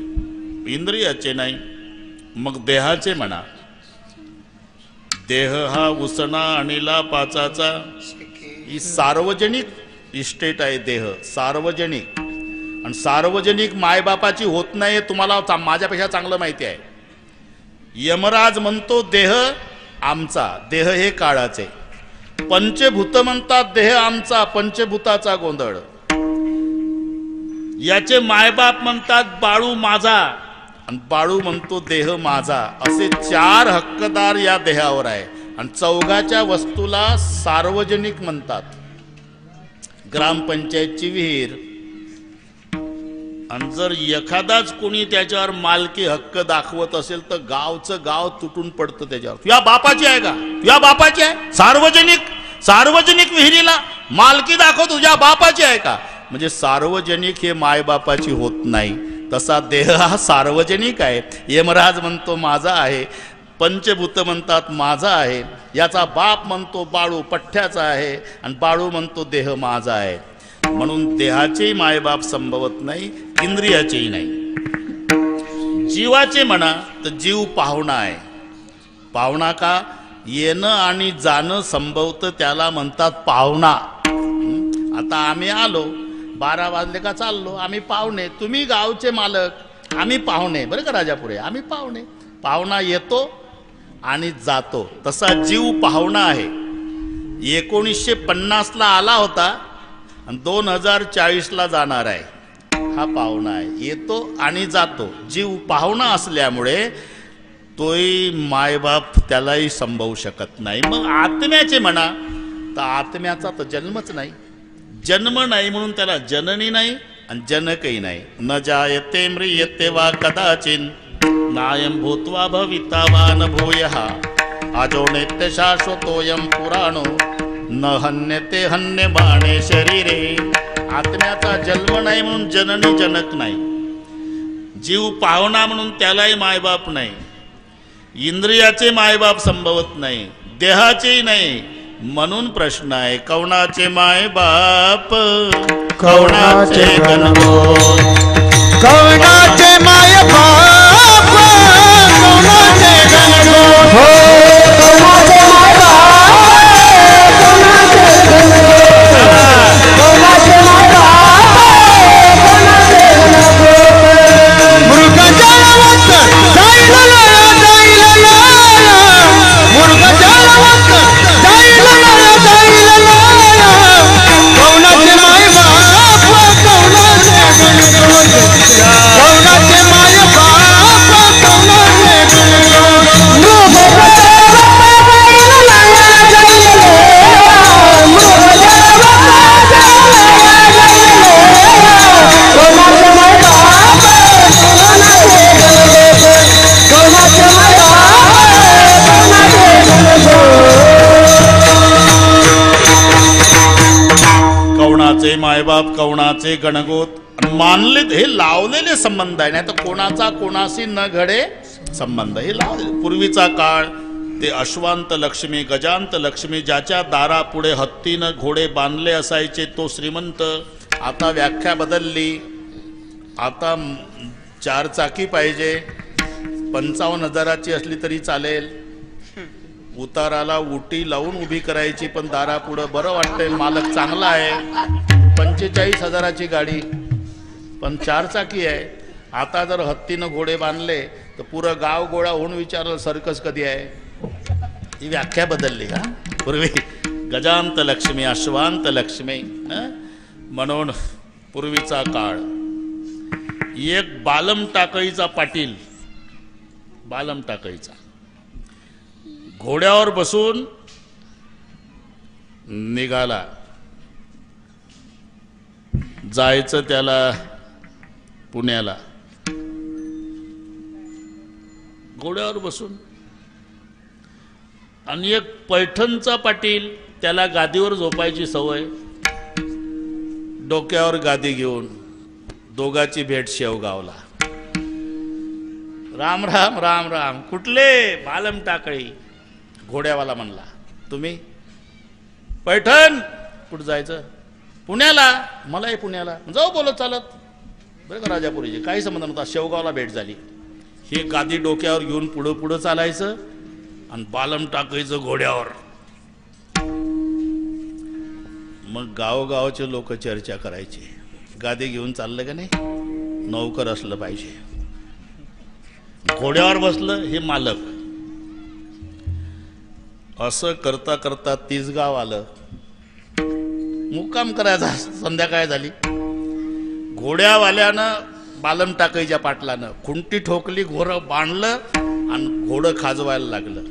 इंद्रियाचे नाही. मग देहाचे म्हणा. देह हा उसणा अनिला पाचाचा, ही सार्वजनिक इस्टेट आहे. देह सार्वजनिक, आणि सार्वजनिक मायबापाची होत नाही तुम्हाला माझ्यापेक्षा चांगलं माहिती आहे. यमराज म्हणतो देह आमचा, देह हे काळाचे. पंचभूत म्हणतात देह आमचा, पंचभूताचा गोंधळ. याचे मायबाप म्हणतात बाळू माझा, आणि बाळू म्हणतो देह माझा. असे 4 हक्कदार या देहावर आहे. आणि 4घाच्या वस्तूला सार्वजनिक म्हणतात. ग्रामपंचायतची विहीर, आणि जर एखादाच कोणी त्याच्यावर मालकी हक्क दाखवत असेल तर गावचं गाव तुटून पडतं त्याच्यावर. तुझ्या बापाची आहे का? तुझ्या बापाची आहे. सार्वजनिक विहिरीला मालकी दाखव, तुझ्या बापाची आहे का? म्हणजे सार्वजनिक हे मायबापाची होत नाही. तसा देह हा सार्वजनिक आहे. यमराज म्हणतो माझा आहे, पंचभूत म्हणतात माझा आहे. याचा बाप म्हणतो बाळू पठ्ठ्याचा आहे, आणि बाळू म्हणतो देह माझा आहे. म्हणून देहाचे मायबाप संभवत नाही, इंद्रियाचेही नाही. जीवाचे म्हणा तर जीव पाहुणा आहे. पाहुणा का? येणं आणि जाणं संभवतं त्याला म्हणतात पाहुणा. आता आम्ही आलो, 12 वाजले का चाललो, आम्ही पाहुणे. तुम्ही गावचे मालक, आम्ही पाहुणे. बरं का राजापुरे, आम्ही पाहुणे. पाहुणा येतो आणि जातो, तसा जीव पाहुणा आहे. 1950ला आला होता आणि 2040ला जाणार आहे. हा पाहुणा आहे, येतो आणि जातो. जीव पाहुणा असल्यामुळे तोही मायबाप त्यालाही संभवू शकत नाही. मग आत्म्याचे म्हणा तर आत्म्याचा तर जन्मच नाही. जन्म नाही म्हणून त्याला जननी नाही आणि जनकही नाही. न जायते म्रियते वा कदाचिन नायम भूत्वा भविता वा न भूयः आजो नित्य शाश्वतोयम पुराणो न हन्यते हन्य बाणे शरीरे. आत्म्याचा जन्म नाही म्हणून जननी जनक नाही. जीव पाहुणा म्हणून त्यालाही मायबाप नाही. इंद्रियाचे मायबाप संभवत नाही, देहाचेही नाही. म्हणून प्रश्न आहे कौणाचे मायबाप? कौणाचे गणगोत? कौणाचे मायबाप? कौणाचे गणगोत? हो कौणाचे मायबाप? कौणाचे गणगोत? कौणाचे मायबाप? कौणाचे गणगोत? मृग जळवत जाईल लया, जाईल लया. मृग जळवत जाईल लया, जाईल लया. कौणाचे मायबाप? कौणाचे गणगोत? कौणाचे मायबाप? कौणाचे गणगोत? मृग जळवत जाईल लया, जाईल लया. मृग जळवत जाईल लया, जाईल लया. कौणाचे मायबाप? कौणाचे गणगोत? कौणाचे मायबाप? कौणाचे गणगोत? कौणाचे मायबाप? कौणाचे गणगोत? मानले हे लावलेले संबंध आहे. नाही तर कोणाचा कोणाशी न घडे संबंध हे लावले. पूर्वीचा काळ ते अश्वांत लक्ष्मी, गजांत लक्ष्मी, ज्याच्या दारापुढे हत्तीनं घोडे बांधले असायचे तो श्रीमंत. आता व्याख्या बदलली. आता 4 चाकी पाहिजे, 55,000ची असली तरी चालेल. उताराला उटी लावून उभी करायची, पण दारापुढं बरं वाटतंय, मालक चांगला आहे, 45,000ची गाडी, पण 4 चाकी आहे. आता जर हत्तीनं घोडे बांधले तर पुरं गाव गोळा होऊन विचारलं सर्कस कधी आहे. ही व्याख्या बदलली का. पूर्वी गजांत लक्ष्मी अश्वांत लक्ष्मी, म्हणून पूर्वीचा काळ. एक बालम टाकळीचा पाटील, बालम टाकळीचा घोड्यावर बसून निघाला. जायचं त्याला पुण्याला, घोड्यावर बसून. आणि एक पैठणचा पाटील, त्याला गादीवर झोपायची सवय, डोक्यावर गादी घेऊन. दोघाची भेट शेवगावला. राम राम राम राम. कुठले? बालम टाकळी. घोड्यावाला म्हणला, तुम्ही? पैठण. कुठं जायचं? पुण्याला. मलाही पुण्याला. जाऊ बोलत चालत. बरं का राजापुरीचे काही संबंध नव्हता. शेवगावला भेट झाली. हे गादी डोक्यावर घेऊन पुढं पुढं चालायचं आणि बालम टाकायचं घोड्यावर. मग गावोगावचे लोक चर्चा करायचे, गादी घेऊन चाललं का नाही, नौकर असलं पाहिजे. घोड्यावर बसलं हे मालक. असं करता करता 30 गाव आलं. मुक्काम करायचा. संध्याकाळ झाली. घोड्यावाल्यानं बालम टाकायच्या पाटलानं खुंटी ठोकली, घोडं बांधलं आणि घोडं खाजवायला लागलं.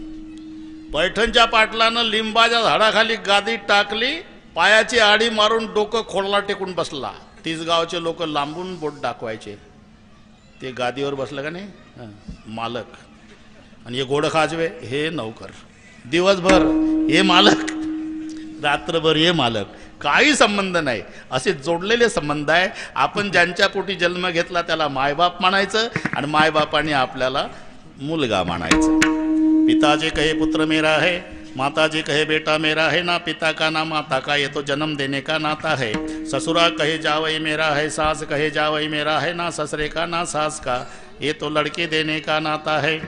पैठणच्या पाटलानं लिंबाच्या झाडाखाली गादी टाकली, पायाची आडी मारून डोकं खोडला टेकून बसला. 30 गावचे लोक लांबून बोट दाखवायचे. ते गादीवर बसलं का नाही, मालक. आणि हे घोडं खाजवे हे नौकर. दिवसभर हे मालक, रात्रभर हे मालक. काही संबंध नाही. असे जोडलेले संबंध आहे. आपण ज्यांच्या पोटी जन्म घेतला त्याला मायबाप मानायचं आणि मायबापाने आपल्याला मुलगा मानायचं. पिताजी कहे पुत्र मेरा है, माताजी कहे बेटा मेरा है, ना पिता का ना माता का, ये तो जन्म देने का नाता है. ससुरा कहे जावई मेरा है, सास कहे जावई मेरा है, ना ससुरे का ना सास का, ये तो लड़के देने का नाता है.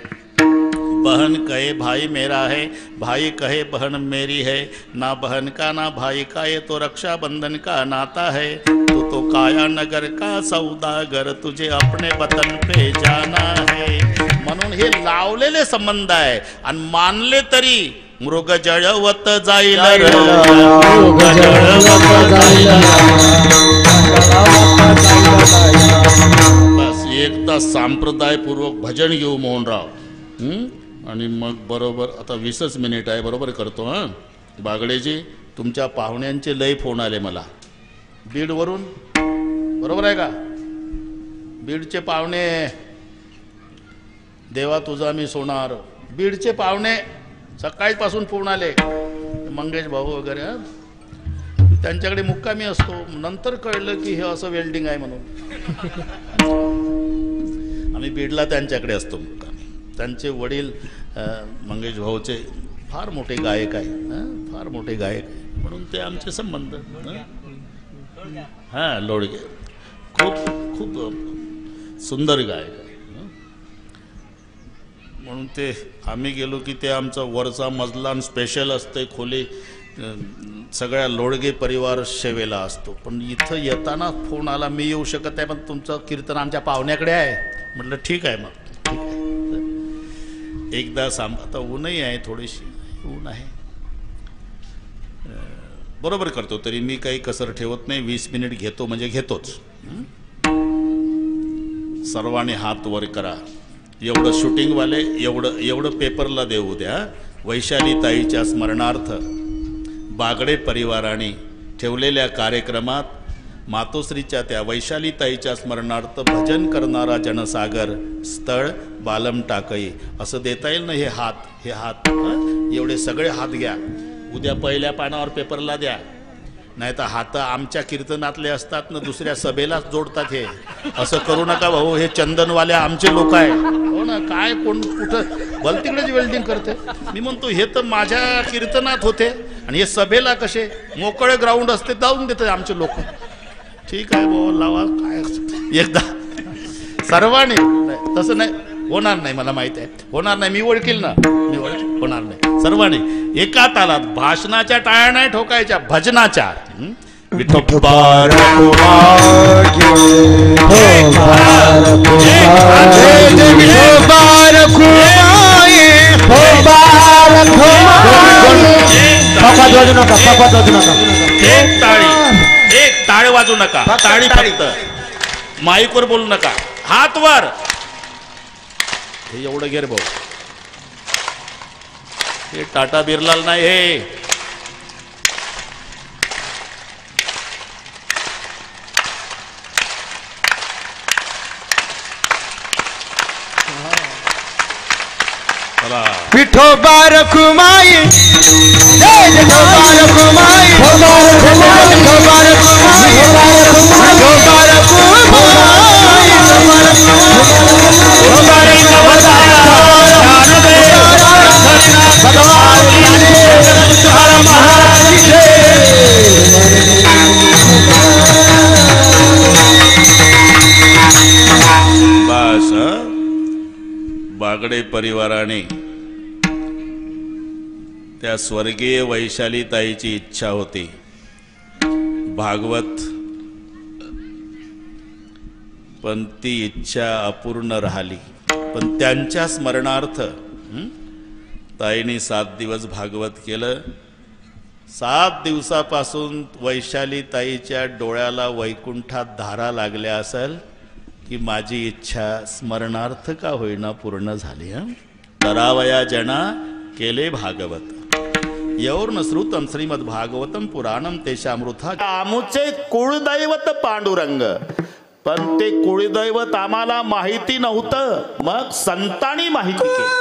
बहन कहे भाई मेरा है, भाई कहे बहन मेरी है, ना बहन का ना भाई का, ये तो रक्षाबंधन का नाता है. तू तो काया नगर का सौदागर, तुझे अपने वतन पे जाना है. म्हणून हे लावलेले संबंध आहे. आणि मानले तरी मृग जळवत जाईल, बस एकदा संप्रदायपूर्वक भजन घेऊ मोहनराव. आणि मग बरोबर आता 20च मिनिट आहे, बरोबर करतो. हां बागडेजी, तुमच्या पाहुण्यांचे लय फोन आले मला बीडवरून, बरोबर आहे का? बीडचे पाहुणे, देवा तुझा मी सोनार. बीडचे पाहुणे सकाळीपासून फोन आले, मंगेश भाऊ वगैरे. त्यांच्याकडे मुक्कामी असतो. नंतर कळलं की हे असं वेल्डिंग आहे म्हणून. आम्ही बीडला त्यांच्याकडे असतो मुक्कामी. त्यांचे वडील मंगेश भाऊचे फार मोठे गायक आहे, फार मोठे गायक आहे. म्हणून ते आमचे संबंध. हां लोडगे खूप खूप सुंदर गायक आहे. म्हणून ते आम्ही गेलो की ते आमचा वरचा मजला स्पेशल असते खोली, सगळ्या लोडगे परिवार सेवेला असतो. पण इथं येताना फोन आला, मी येऊ शकत नाही पण तुमचं कीर्तन आमच्या पाहुण्याकडे आहे. म्हटलं ठीक आहे. मग ठीक आहे. एकदा आता ऊनही आहे, थोडीशी ऊन आहे, बरोबर करतो. तरी मी काही कसर ठेवत नाही. 20 मिनिट घेतो म्हणजे घेतोच. सर्वांनी हात वर करा. एवढं शूटिंगवाले एवढं पेपरला देऊ द्या. वैशाली ताईच्या स्मरणार्थ बागडे परिवाराने ठेवलेल्या कार्यक्रमात मातोश्रीच्या त्या वैशाली ताईच्या स्मरणार्थ भजन करणारा जनसागर, स्थळ बालम टाकई असं देता येईल ना. हे हात एवढे सगळे हात घ्या. उद्या पहिल्या पानावर पेपरला द्या. नाही तर हात आमच्या कीर्तनातले असतात ना, दुसऱ्या सभेलाच जोडतात. हे असं करू नका भाऊ. हे चंदनवाले आमचे लोक आहे. हो ना, काय कोण कुठं भल तिकडेच वेल्डिंग करते. मी म्हणतो हे तर माझ्या कीर्तनात होते आणि हे सभेला कसे मोकळे ग्राउंड असते जाऊन देतात आमचे लोक. ठीक आहे भाऊ, लावा. काय एकदा सर्वांनी तसं नाही. होणार नाही, मला माहित आहे होणार नाही. मी ओळखील ना, मी होणार नाही. सर्वांनी एका तालात भाषणाच्या टाळ्या नाही ठोकायच्या, भजनाच्या. विठोबा एक टाळी वाजू नका, टाळी फक्त, माईकवर बोलू नका, हात वर. हे एवढं गेर भाऊ, हे टाटा बिर्लाल नाही, हे विठोबा रखुमाई, जय विठोबा रखुमाई, विठोबा रखुमाई, विठोबा रखुमाई, विठोबा रखुमाई, बस. बागडे परिवाराने त्या स्वर्गीय वैशालीताईची इच्छा होती भागवत, पण ती इच्छा अपूर्ण राहिली. पण त्यांच्या स्मरणार्थ ताईने 7 दिवस भागवत केलं. 7 दिवसापासून वैशालीताईच्या डोळ्याला वैकुंठात धारा लागल्या असेल की माझी इच्छा स्मरणार्थ का होईना पूर्ण झाली. तरावया जना केले भागवत, यौर्न श्रुतम श्रीमद भागवतम पुराणम तेशामृथा. आमुचे कुळदैवत पांडुरंग, पण ते कुळदैवत आम्हाला माहिती नव्हतं, मग संतांनी माहिती केली.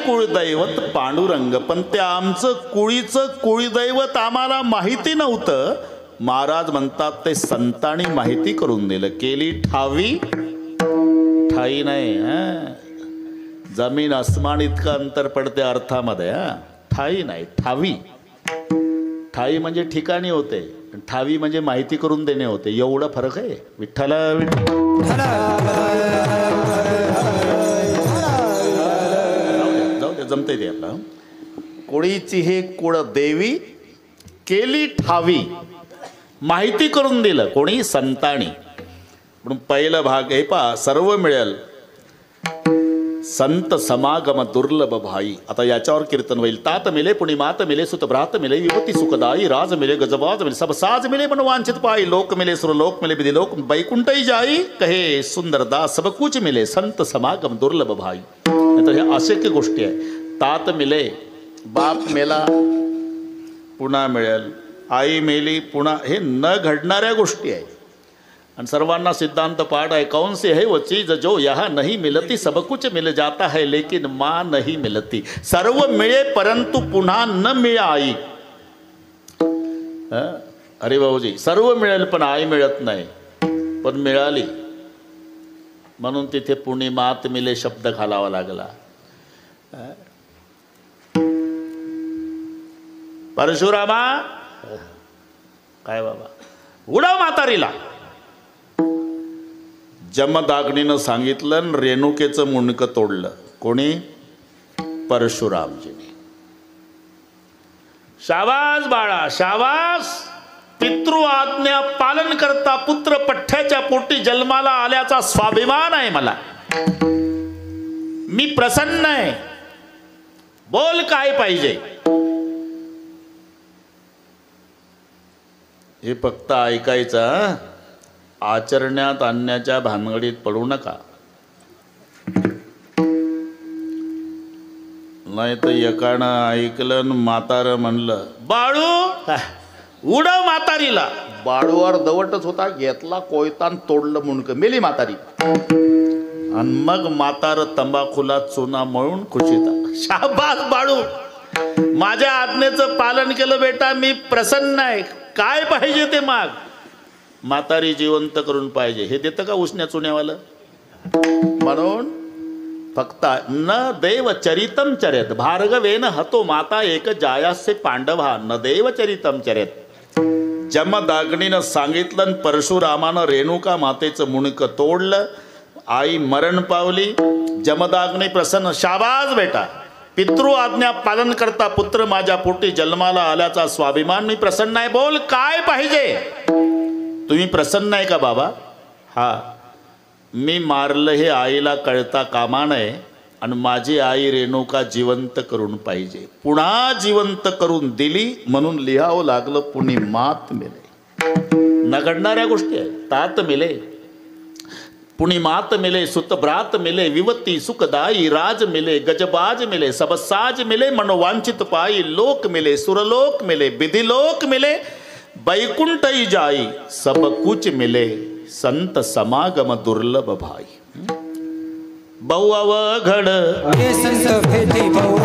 कुळदैवत पांडुरंग, पण ते आमचं कुळीचं कुळदैवत आम्हाला माहिती नव्हतं. महाराज म्हणतात ते संतांनी माहिती करून दिलं. केली ठावी, ठाई नाही, जमीन आसमान इतकं अंतर पडते अर्थामध्ये. ठाई नाही, ठावी. ठाई म्हणजे ठिकाणी होते, ठावी म्हणजे माहिती करून देणे होते. एवढा फरक आहे. विठ्ठला जाऊ दे, जमते ते आपला. कुळीची हे कुळ देवी केली ठावी, माहिती करून दिलं कोणी? संतांनी. म्हणून पहिला भाग हे पहा, सर्व मिळेल संत समागम दुर्लभ भाई. आता याच्यावर कीर्तन होईल. तात मिले पुणी मात मिले सुत भ्रात मिले युवती सुखदाई राज मिले गजबाज मिले सब साज मिले मन वांछित पाई लोक मिले सुरलोक मिले विधि लोक बैकुंठई जाई कहे सुंदर दास सब कुछ मिले संत समागम दुर्लभ भाई. तर हे अशक्य गोष्टी आहे. तात मिले, बाप मेला पुन्हा मिळेल, आई मेली पुन्हा, हे न घडणाऱ्या गोष्टी आहे. आणि सर्वांना सिद्धांत पाठ आहे. कौन से है वो चीज जो यहाँ नहीं मिलती, सब कुछ मिल जाता है लेकिन माँ नहीं मिलती. सर्व मिळे परंतु पुन्हा न मिळाई. अरे भाऊजी, सर्व मिळेल पण आई मिळत नाही, पण मिळाली म्हणून तिथे पुणे मात मिले शब्द घालावा लागला. परशुरामा काय बाबा, उडव म्हातारीला. जमदाग्नीनं सांगितलं आणि रेणुकेचं मुंडकं तोडलं. कोणी? परशुरामजीने. शाबास बाळा शाबास. पितृ आज्ञा पालन करता पुत्र पठ्याच्या पोटी जन्माला आल्याचा स्वाभिमान आहे मला. मी प्रसन्न आहे. बोल काय पाहिजे. हे फक्त ऐकायचं, आचरण्यात आणण्याच्या भानगडीत पडू नका. नाही तर एकानं ऐकलं म्हातारं म्हणलं बाळू उडव म्हातारीला. बाळूवर दवटच होता, घेतला कोयतान तोडलं मुंडकं, मेली म्हातारी. आणि मग म्हातार तंबाखूला चुना मळून खुशीता. शाबास बाळू, माझ्या आज्ञेचं पालन केलं बेटा, मी प्रसन्न आहे. काय पाहिजे ते माग. म्हातारी जिवंत करून पाहिजे. हे देतं का उसण्या चुन्यावालं? म्हणून फक्त न देव चरितम चर्यत भार्गवेन हतो माता एक जायासे पांडवा न देव चरितम चर्यत. जमदाग्नीनं सांगितलं, परशुरामानं रेणुका मातेचं मुंडकं तोडलं. आई मरण पावली. जमदाग्नी प्रसन्न. शाबास बेटा, पितृ आज्ञा पालन करता पुत्र माझ्या पोटी जन्माला आल्याचा स्वाभिमान, मी प्रसन्न आहे. बोल काय पाहिजे. तुम्ही प्रसन्न आहे का बाबा? हा. मी मारलं हे आईला कळता कामा नये आणि माझी आई रेणुका जिवंत करून पाहिजे. पुन्हा जिवंत करून दिली म्हणून लिहावं लागलं पुणे मात मिले. न घडणाऱ्या गोष्टी आहेत. तात मिले पुणी मात मिले सुत भ्रात मिले विवती सुखदाई राज मिले गजबाज मिले सब साज मिले मनोवांछित पाई लोक मिले सुरलोक मिले विधि लोक मिले बैकुंठई जाई सब कुछ मिले संत समागम दुर्लभ भाई. बहु अवघड संत भेटी बहु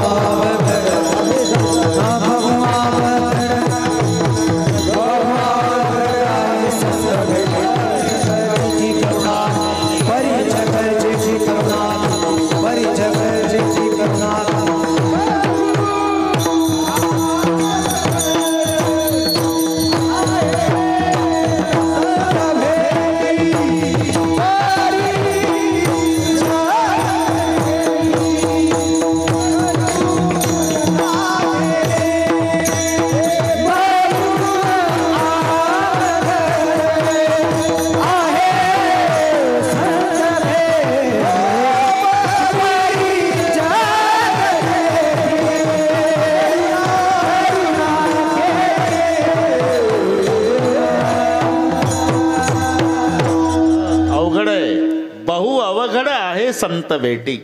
संत भेटी.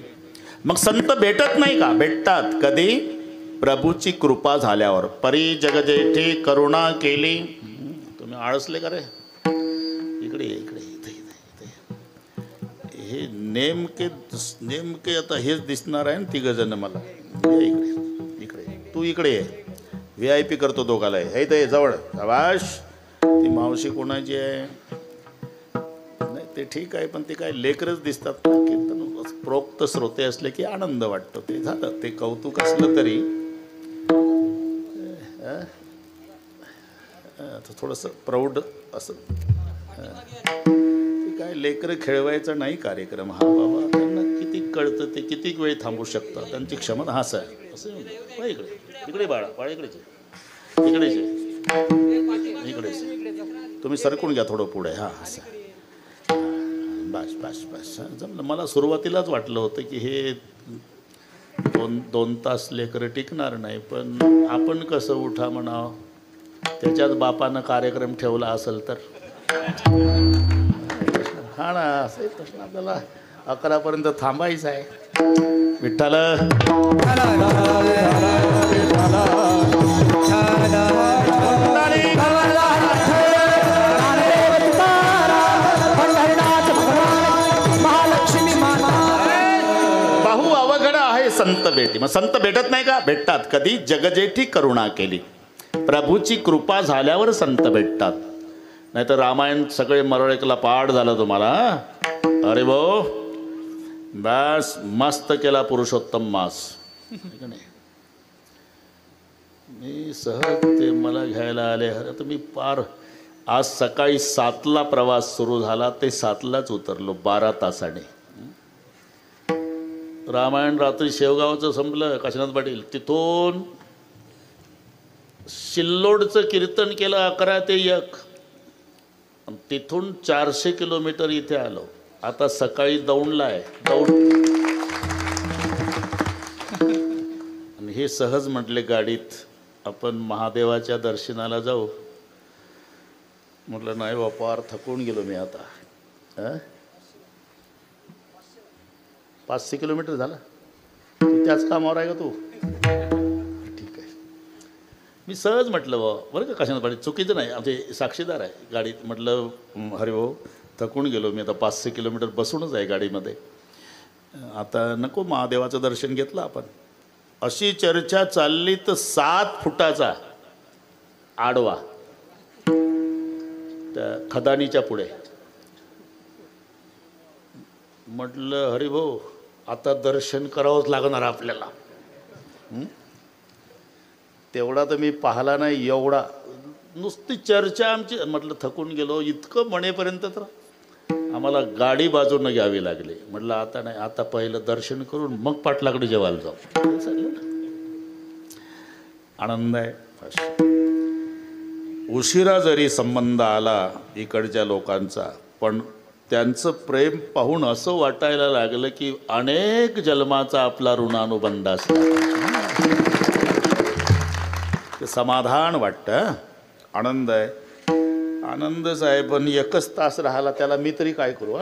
मग संत भेटत नाही का? भेटतात. कधी? प्रभूची कृपा झाल्यावर. परी जगजेठी करुणा केली. तुम्ही आळसले का रे? इकडे इकडे इथे. हे नेमके आता हेच दिसणार आहे ना तिघ जण मला. इकडे इकडे तू इकडे ये. VIP करतो दोघाला. हे तर जवळ. शाबाश. ती मावशी कोणाची आहे? नाही ते ठीक आहे, पण ते काय लेकरच दिसतात. कीर्तन प्रोक्त श्रोते असले की आनंद वाटतो. ते झालं. ते कौतुक असलं तरी थोडंसं प्रौढ असं. ते काय लेकरं खेळवायचा नाही कार्यक्रम हा बाबा. त्यांना किती कळतं, ते किती वेळ थांबू शकतात, त्यांची क्षमता. हा सर असं इकडे इकडे बाळा इकडेच इकडेच इकडेच तुम्ही सरकून घ्या थोडं पुढे. हां असं बस बस बस जमलं. मला सुरुवातीलाच वाटलं होतं की हे 2 तास लेकरं टिकणार नाही, पण आपण कसं उठा म्हणावं, त्याच्याच बापानं कार्यक्रम ठेवला असेल तर. हा ना, असे प्रश्न आपल्याला 11पर्यंत थांबायचं आहे. विठ्ठल बहु अवघड आहे संत भेटी. मग संत भेटत नाही का? भेटतात. कधी? जगजेठी करुणा केली, प्रभूची कृपा झाल्यावर संत भेटतात. नाही तर रामायण सगळे मरळेकला पाठ झालं तुम्हाला. अरे भाऊ बस मस्त केला पुरुषोत्तम मास. मी सहज ते मला घ्यायला आले. अरे तर मी पार आज सकाळी 7ला प्रवास सुरू झाला, ते 7लाच उतरलो 12 तासाने. रामायण रात्री शेवगावचं संपलं, काशीनाथ पाटील. तिथून सिल्लोडचं कीर्तन केलं 11 ते 1. तिथून 400 किलोमीटर इथे आलो. आता सकाळी दौंडला आहे. आणि हे सहज म्हटले गाडीत आपण महादेवाच्या दर्शनाला जाऊ. म्हटलं नाही बापार थकून गेलो मी आता. 500 किलोमीटर झाला. तू त्याच कामावर आहे का तू? ठीक आहे. मी सहज म्हटलं बरं का काशीनाथ पाटील, चुकीचं नाही, आमचे साक्षीदार आहे गाडीत. म्हटलं हरे भाऊ थकून गेलो मी आता, 500 किलोमीटर बसूनच आहे गाडीमध्ये, आता नको महादेवाचं दर्शन घेतलं आपण. अशी चर्चा चालली तर 7 फुटाचा आडवा त्या खदानीच्या पुढे. म्हटलं हरी भाऊ आता दर्शन करावंच लागणार आपल्याला. तेवढा तर मी पाहिला नाही, एवढा नुसती चर्चा आमची. म्हटलं थकून गेलो. इतकं म्हणेपर्यंत तर आम्हाला गाडी बाजूनं घ्यावी लागली. म्हटलं आता नाही, आता पहिलं दर्शन करून मग पाटलाकडे जेवायला जाऊ. आनंद आहे. उशिरा जरी संबंध आला इकडच्या लोकांचा, पण त्यांचं प्रेम पाहून असं वाटायला लागलं की अनेक जन्माचा आपला ऋणानुबंध असला. ते समाधान वाटतं. आनंद आहे. आनंदच आहे, पण 1च तास राहिला त्याला मी तरी काय करू.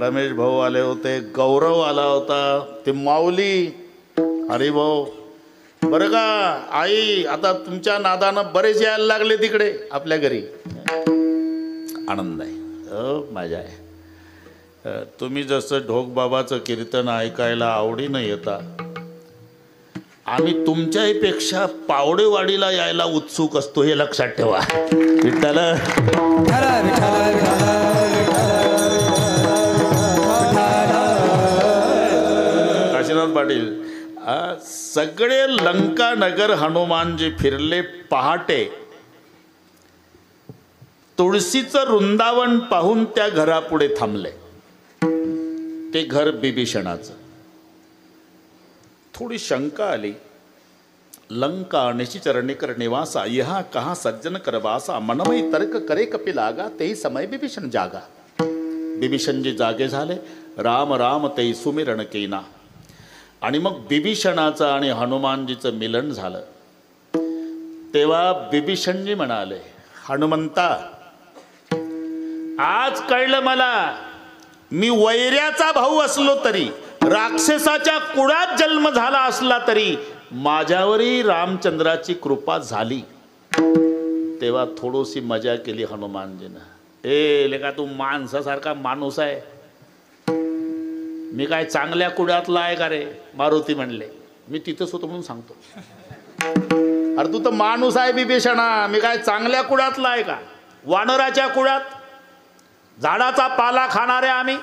रमेश भाऊ आले होते, गौरव आला होता, ते माऊली, हरिभाऊ. बरं का आई, आता तुमच्या नादानं बरेच यायला लागले तिकडे आपल्या घरी. आनंद आहे. मजा आहे. तुम्ही जसं ढोकबाबाचं कीर्तन ऐकायला आवडीनं येता, आम्ही तुमच्यापेक्षा पावडेवाडीला यायला उत्सुक असतो, हे लक्षात ठेवा. विठ्ठल काशीनाथ पाटील, सगळे लंका नगर हनुमानजी फिरले. पहाटे तुळशीचं वृंदावन पाहून त्या घरापुढे थांबले. ते घर बिभीषणाचं. थोडी शंका आली. लंका निशिचरणिकर निवासा, यहा कहा सज्जन करवासा, मनमय तर्क करे कपी लागा, तेही समय बिभीषण जागा. बिभीषणजी जागे झाले. राम राम ते सुमिरण केना. आणि मग बिभीषणाचं आणि हनुमानजीचं मिलन झालं. तेव्हा बिभीषणजी म्हणाले, हनुमंता आज कळलं मला, मी वैऱ्याचा भाऊ असलो तरी, राक्षसाच्या कुळात जन्म झाला असला तरी, माझ्यावरही रामचंद्राची कृपा झाली. तेव्हा थोडीशी मजा केली हनुमानजीनं. ए लेका, तू माणसासारखा माणूस आहे, मी काय चांगल्या कुळातला आहे का रे? मारुती म्हणले, मी तिथंच होतो म्हणून सांगतो. अरे तू तर माणूस आहे बिभीषणा, मी काय चांगल्या कुळातला आहे का? वानराच्या कुळात, झाडाचा पाला खाणारे आम्ही.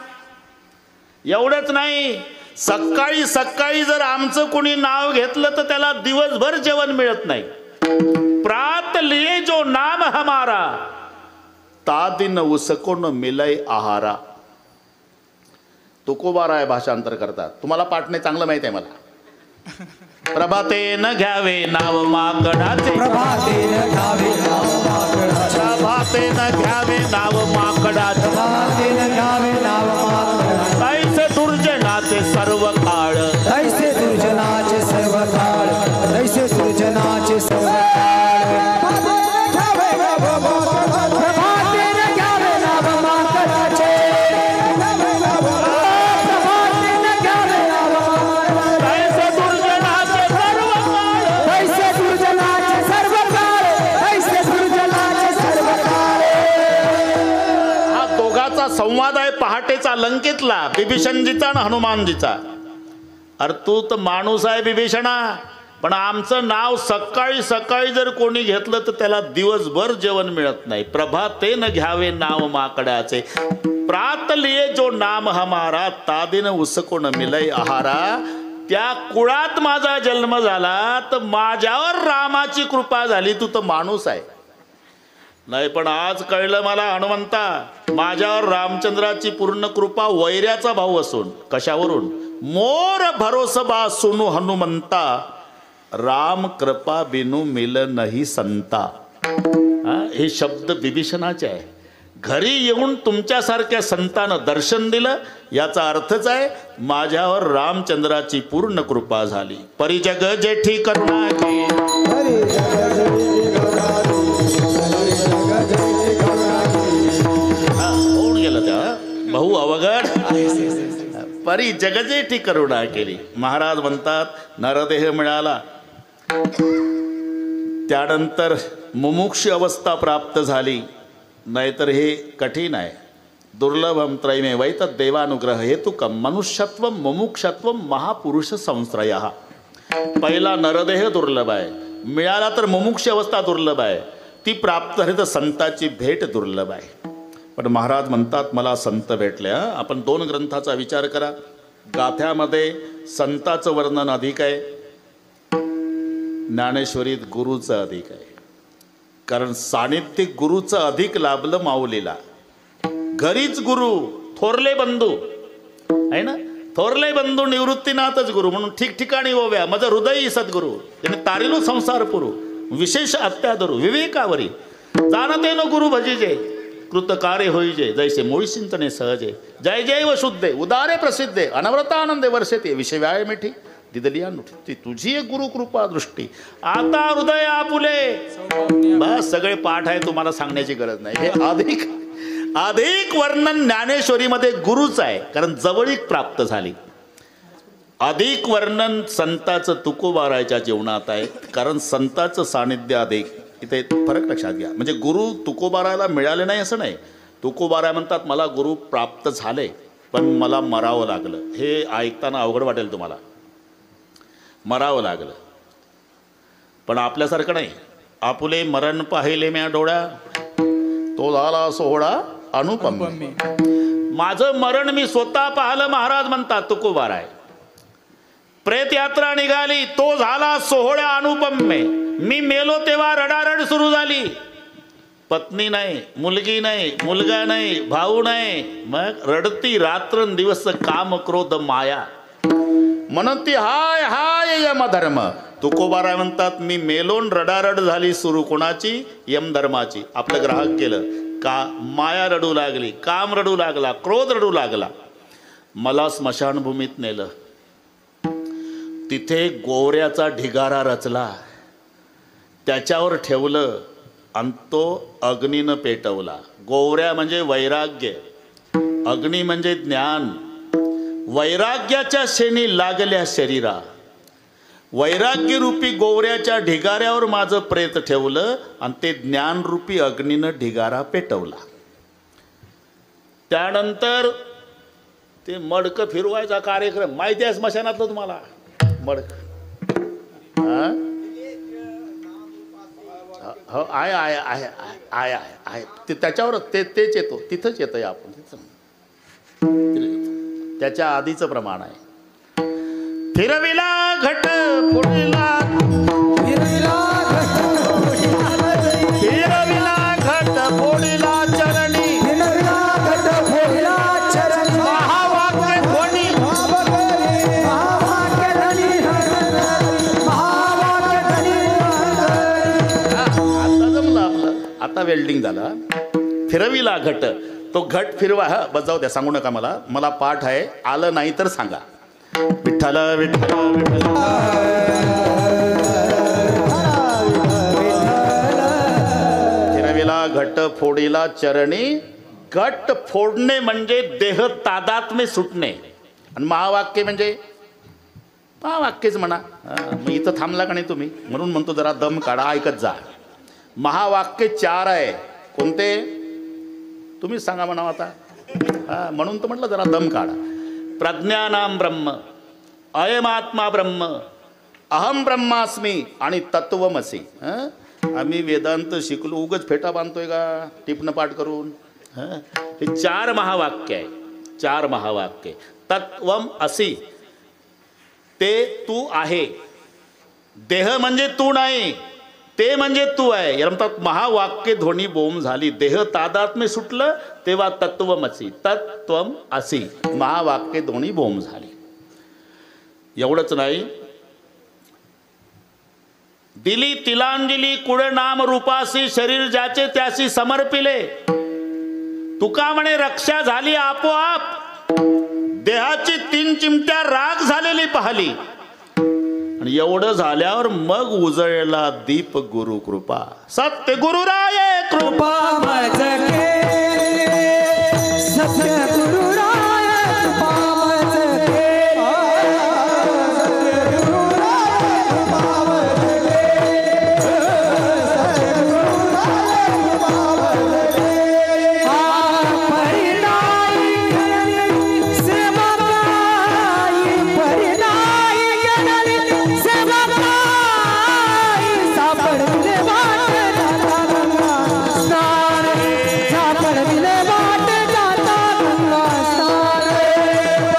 एवढंच नाही, सकाळी सकाळी जर आमचं कोणी नाव घेतलं तर त्याला दिवसभर जेवण मिळत नाही. प्रात लिए जो नाम हमारा, ता दिन उसको न मिलय आहारा. तुकोबाराय भाषांतर करतात. तुम्हाला पाठ नाही, चांगलं माहित आहे मला. प्रभातेन घ्यावे नाव माकडाचे, प्रभातेन घ्यावे नाव माकडाचे, प्रभातेन घ्यावे नाव माकडाचे, प्रभातेन घ्यावे नाव माकडाचे. तैसे दुर्जनाचे सर्व काळ, तैसे दुर्जनाचे सर्व काळ, तैसे दुर्जनाचे सर्व काळ. प्रभातेन घ्यावे नाव माकडाचे, प्रभातेन घ्यावे नाव माकडाचे. तैसे दुर्जनाचे सर्व काळ, तैसे दुर्जनाचे सर्व काळ, तैसे दुर्जनाचे सर्व काळ. हा दोघाचा संवाद आहे पहाटेचा लंकेतला, बिभीषणजीचा आणि हनुमानजीचा. अरे तू तर माणूस आहे बिभीषणा, पण आमचं नाव सकाळी सकाळी जर कोणी घेतलं तर त्याला दिवसभर जेवण मिळत नाही. प्रभातेन घ्यावे नाव माकडाचे, प्रात लिये जो नाम हमारा, तादिन उसको न मिलय आहारा. त्या कुळात माझा जन्म झाला तर माझ्यावर रामाची कृपा झाली, तू तर माणूस आहे. नाही पण आज कळलं मला हनुमंता, माझ्यावर रामचंद्राची पूर्ण कृपा वैऱ्याचा भाऊ असून. कशावरून? मोर भरोसबा सुनु हनुमंता, राम कृपा बिनु मिल नाही संता. हे शब्द बिभीषणाचे आहे. घरी येऊन तुमच्यासारख्या संतानं दर्शन दिलं, याचा अर्थच आहे माझ्यावर रामचंद्राची पूर्ण कृपा झाली. परिजग जेठी करुणा की, होऊन गेलं त्या भाऊ अवघड. परी जगजेठी करुणा केली. महाराज म्हणतात नरदेह मिळाला, त्यानंतर मुमुक्ष अवस्था प्राप्त झाली. नाहीतर हे कठीण आहे. दुर्लभम त्रयमेवैत देवानुग्रह हेतुकम मनुष्यत्व मुमुक्षत्व महापुरुष संश्रय. पहिला नरदेह दुर्लभ आहे, मिळाला तर मुमुक्ष अवस्था दुर्लभ आहे, ती प्राप्त झाली तर संताची भेट दुर्लभ आहे. पण महाराज म्हणतात मला संत भेटले. आपण 2 ग्रंथाचा विचार करा. गाथ्यामध्ये संताचं वर्णन अधिक आहे, ज्ञानेश्वरीत गुरुचं अधिक आहे. कारण सानिध्य गुरुचं अधिक लाभलं माऊलीला. घरीच गुरु, थोरले बंधू आहे ना, थोरले बंधू निवृत्तीनाथच गुरु म्हणून ठिकठिकाणी ओव्या. माझं हृदय सद्गुरु त्याने तारिलो संसार पुरू, विशेष अत्यादरू विवेकावरी. जाणते न गुरु भजिजे, कृतकार्य होईजे, जैसे मूळ चिंतने सहजे. जय जय व शुद्धे उदारे प्रसिद्धे, अनवरतानंदे वर्षते, विषय व्याय मिठी दिदलिया नुठी. तुझी एक गुरु कृपा दृष्टी, आता हृदय आपुले. बस सगळे पाठ आहे, तुम्हाला सांगण्याची गरज नाही. हे अधिक वर्णन ज्ञानेश्वरीमध्ये गुरुच आहे, कारण जवळीक प्राप्त झाली. अधिक वर्णन संताचं तुकोबारायच्या जीवनात आहे, कारण संताचं सानिध्य अधिक. इथे फरक लक्षात घ्या. म्हणजे गुरु तुकोबारायला मिळाले नाही असं नाही. तुकोबाराय म्हणतात मला गुरु प्राप्त झाले, पण मला मरावं लागलं. हे ऐकताना अवघड वाटेल तुम्हाला, मरावं लागलं. पण आपल्यासारखं नाही. आपुले मरण पाहिले म्या डोळ्या, तो झाला सोहळा अनुपम. माझं मरण मी स्वतः पाहिलं. महाराज म्हणतात तुकोबाराय. प्रेत यात्रा निघाली, तो झाला सोहळा अनुपम में. मी मेलो तेव्हा रडारड सुरू झाली. पत्नी नाही, मुलगी नाही, मुलगा नाही, भाऊ नाही, मग रडती रात्रंदिवस काम क्रोध माया. म्हणती हाय हाय यमधर्म. तुकोबाराय म्हणतात मी मेलोन रडारड झाली सुरू. कोणाची? यमधर्माची. आपलं ग्राहक केलं का, माया रडू लागली, काम रडू लागला, क्रोध रडू लागला. मला स्मशानभूमीत नेलं. तिथे गोवऱ्याचा ढिगारा रचला, त्याच्यावर ठेवलं आणि तो अग्नीनं पेटवला. गोवऱ्या म्हणजे वैराग्य, अग्नी म्हणजे ज्ञान. वैराग्याच्या शेणी लागल्या शरीरा. वैराग्य रूपी गोवऱ्याच्या ढिगाऱ्यावर माझं प्रेत ठेवलं आणि ते ज्ञानरूपी अग्नीनं ढिगारा पेटवला. त्यानंतर ते मडकं फिरवायचा कार्यक्रम माहिती आहे स्मशानातलं तुम्हाला. मडक हो आहे आहे आहे आहे आहे ते त्याच्यावर तेच येतो, तिथंच येतं आपण तिथं. त्याच्या आधीचं प्रमाण आहे. फिरविला घट फुटला, फिरविला घट फोडला चरणी, फिरविला घट फोडला चरणी. महावाक्य ध्वनी, महावाक्य ध्वनी, वेल्डिंग झाला. फिरविला घट, तो घट फिरवा. हा बजाव द्या, सांगू नका मला, मला पाठ आहे, आलं नाही तर सांगा. विठ्ठल विठ्ठल विठ्ठल. फिरविला घट फोडीला चरणी. घट फोडणे म्हणजे देह तादात्म्य सुटणे, आणि महावाक्य म्हणजे महावाक्यच म्हणा. मग इथं थांबला का नाही तुम्ही? म्हणून म्हणतो जरा दम काढा, ऐकत जा. महावाक्य 4 आहे. कोणते? तुम्हीच सांगा म्हणा आता. म्हणून तर म्हटलं जरा दम काढा. प्रज्ञानाम ब्रह्म, अयमात्मा ब्रह्म, अहम ब्रह्मास्मी आणि तत्वमसी. आम्ही वेदांत शिकलो, उगच फेटा बांधतोय का टिपणं पाठ करून? हे 4 महावाक्य आहे. 4 महावाक्य. तत्वम असी, ते तू आहे. देह म्हणजे तू नाही, ते म्हणजे तू आहे. याला म्हणतात महावाक्य ध्वनी बोम झाली. देह तादात्म्य सुटलं तेव्हा तत्वमसी, तत्वम असी, महावाक्य ध्वनी बोम झाली. एवढंच नाही, दिली तिलांजली कुळ नाम रूपासी, शरीर ज्याचे त्याशी समर्पिले. तुका म्हणे रक्षा झाली आपोआप, देहाची 3 चिमट्या राग झालेली पाहिली. आणि एवढं झाल्यावर मग उजळला दीप गुरु कृपा. सत्य गुरुराय कृपा मजके, सत्य गुरुराय कृपा मजके, सत्य गुरुराय कृपा मजके, सत्य गुरुराय कृपा मजके. परिणाई गणली सेवकाई, परिणाई गणली सेवकाई, सापडले वाट जाता गंगा स्नान, सापडले वाट जाता गंगा स्नान.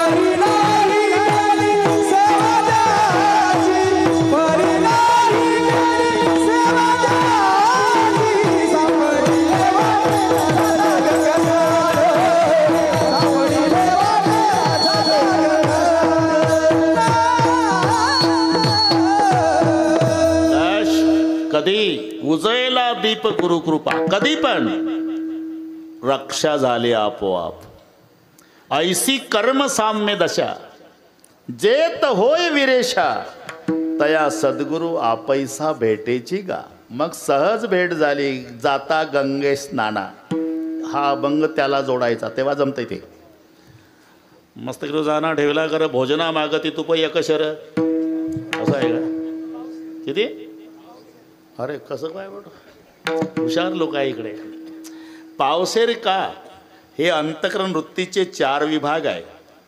परिणाई गणली सेवकाई, परिणाई गणली सेवकाई, सापडले वाट जाता गंगा स्नान, सापडले वाट जाता गंगा स्नान. कधी उजळला दीप गुरु कृपा, कधी पण रक्षा झाली आपोआप. ऐसी कर्म साम्य दशा, जेत होय विरेशा, तया सद्गुरु आपैसा भेटेची गा. मग सहज भेट झाली, जाता गंगे स्नाना. हा अभंग त्याला जोडायचा, तेव्हा जमतंय ते. मस्त जाना ठेवला कर भोजना मागती तुप एक शर, असं आहे का? किती? अरे कसं काय बरं, हुशार लोक आहे इकडे. पावसेर का, हे अंतकरण वृत्तीचे 4 विभाग आहे.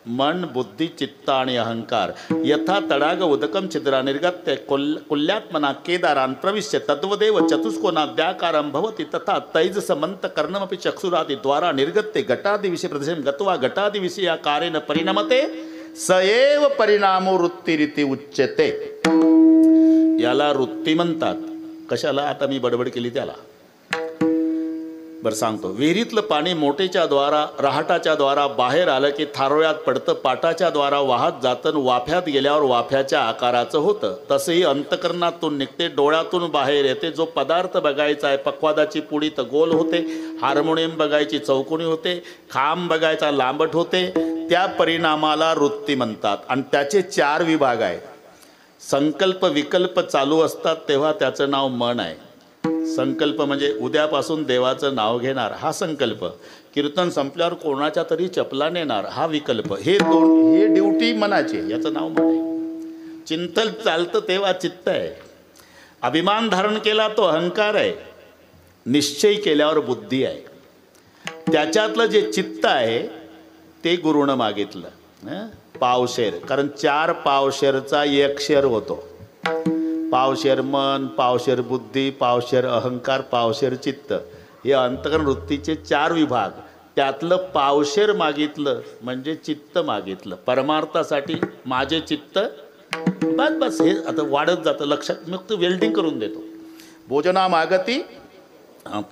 मन, बुद्धी, चित्त आणि अहंकार. यथा तडाग उदकम छिद्रा निर्गत्य कुल्यात्मना केदारान प्रविश्य तद्वदेव चतुष्कोनाद्याकारं भवति, तथा तैजस मंत कर्णमपि चक्षुरादि द्वारा निर्गत्य घटादि विषय प्रदेशं गत्वा घटादि विषयाकारेण परिणमते, स एव परिणामो वृत्तिरिति उच्यते. याला वृत्ती म्हणतात. कशाला? आता मी बडबड केली त्याला. बरं सांगतो. विहिरीतलं पाणी मोटेच्या द्वारा, रहाटाच्या द्वारा बाहेर आलं की थारोळ्यात पडतं, पाटाच्या द्वारा वाहत जातं, वाफ्यात गेल्यावर वाफ्याच्या आकाराचं होतं. तसंही अंतकरणातून निघते, डोळ्यातून बाहेर येते. जो पदार्थ बघायचा आहे, पक्वादाची पुडी तर गोल होते, हार्मोनियम बघायची चौकोनी होते, खांब बघायचा लांबट होते. त्या परिणामाला वृत्ती म्हणतात. आणि त्याचे 4 विभाग आहेत. संकल्प विकल्प चालू असतात तेव्हा त्याचं नाव मन आहे. संकल्प म्हणजे उद्यापासून देवाचं नाव घेणार, हा संकल्प. कीर्तन संपल्यावर कोणाच्या तरी चपला नेणार, हा विकल्प. हे ड्युटी मनाची, याचं नाव मन आहे. चिंतन चालतं तेव्हा चित्त आहे. अभिमान धारण केला तो अहंकार आहे. निश्चय केल्यावर बुद्धी आहे. त्याच्यातलं जे चित्त आहे ते गुरुनं मागितलं. पावशेर, कारण 4 पावशेरचा 1 शेर होतो. पावशेर मन, पावशेर बुद्धी, पावशेर अहंकार, पावशेर चित्त. हे अंतकरण वृत्तीचे 4 विभाग. त्यातलं पावशेर मागितलं म्हणजे चित्त मागितलं. परमार्थासाठी माझे चित्त, बस बस. हे आता वाढत जातं लक्षात. मग तो वेल्डिंग करून देतो. भोजना मागती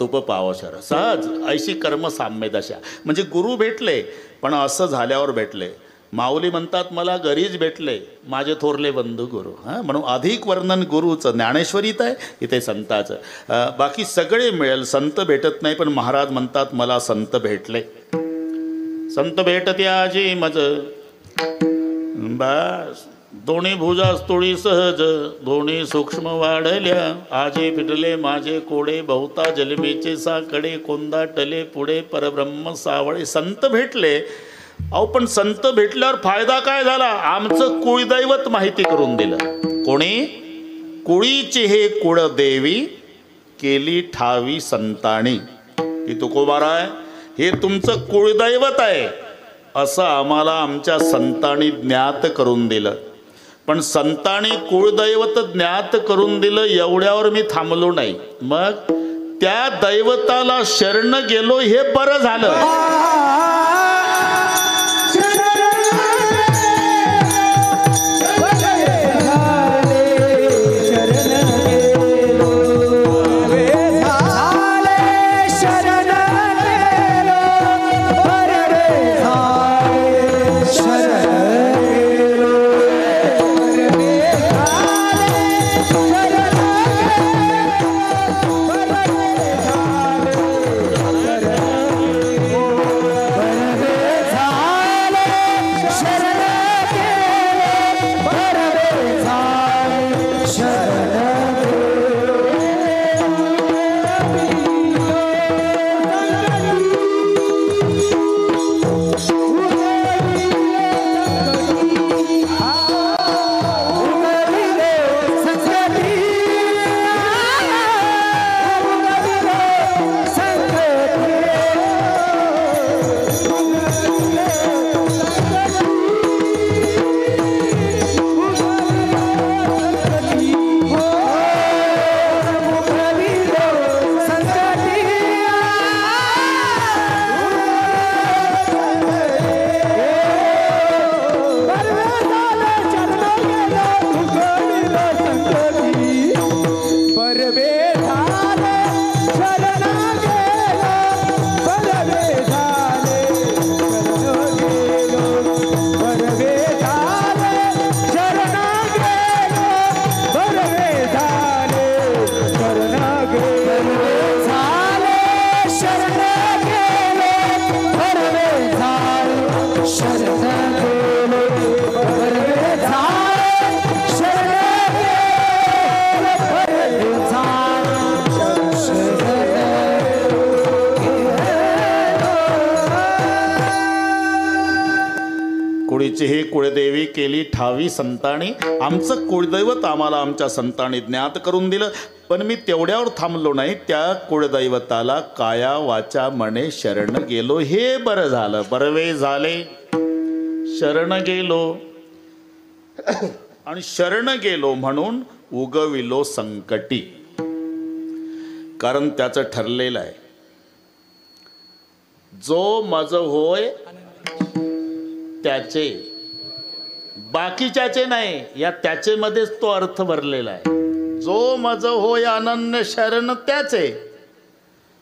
तुप पावशेर, सहज ऐशी कर्म साम्य दशा. म्हणजे गुरु भेटले, पण असं झाल्यावर भेटले. माऊली म्हणतात मला घरीच भेटले माझे थोरले बंधू गुरु. म्हणून अधिक वर्णन गुरुचं ज्ञानेश्वरीत आहे, इथे संताचं. बाकी सगळे मिळेल, संत भेटत नाही, पण महाराज म्हणतात मला संत भेटले. संत भेटत्याजी मज बस दोन्ही भुजा स्तुळी सहज दोन्ही सूक्ष्म वाढल्या. आजे फिटले माझे कोडे बहुता जलमेचे साकडे कोंदाटले पुढे परब्रह्म सावळे. संत भेटले. अहो पण संत भेटल्यावर फायदा काय झाला? आमचं कुळदैवत माहिती करून दिलं. कोणी? कुळीची हे कुळदेवी केली ठावी संताणी. की तुकोबाराय हे तुमचं कुळदैवत आहे असं आम्हाला आमच्या संतांनी ज्ञात करून दिलं. पण संतांनी कुळदैवत ज्ञात करून दिलं एवढ्यावर मी थांबलो नाही. मग त्या दैवताला शरण गेलो हे बरं झालं. हे कुळदेवी केली ठावी संतांनी. आमचं कुळदैवत आम्हाला आमच्या संतांनी ज्ञात करून दिलं. पण मी तेवढ्यावर थांबलो नाही. त्या कुळदैवताला काया वाचा मने शरण गेलो हे बरं झालं. बरवे झाले शरण गेलो आणि शरण गेलो म्हणून उगविलो संकटी. कारण त्याचं ठरलेलं आहे जो मज होय त्याचे, बाकीच्याचे नाही. या त्याचे मध्येच तो अर्थ भरलेला आहे. जो मज होय अनन्य शरण त्याचे,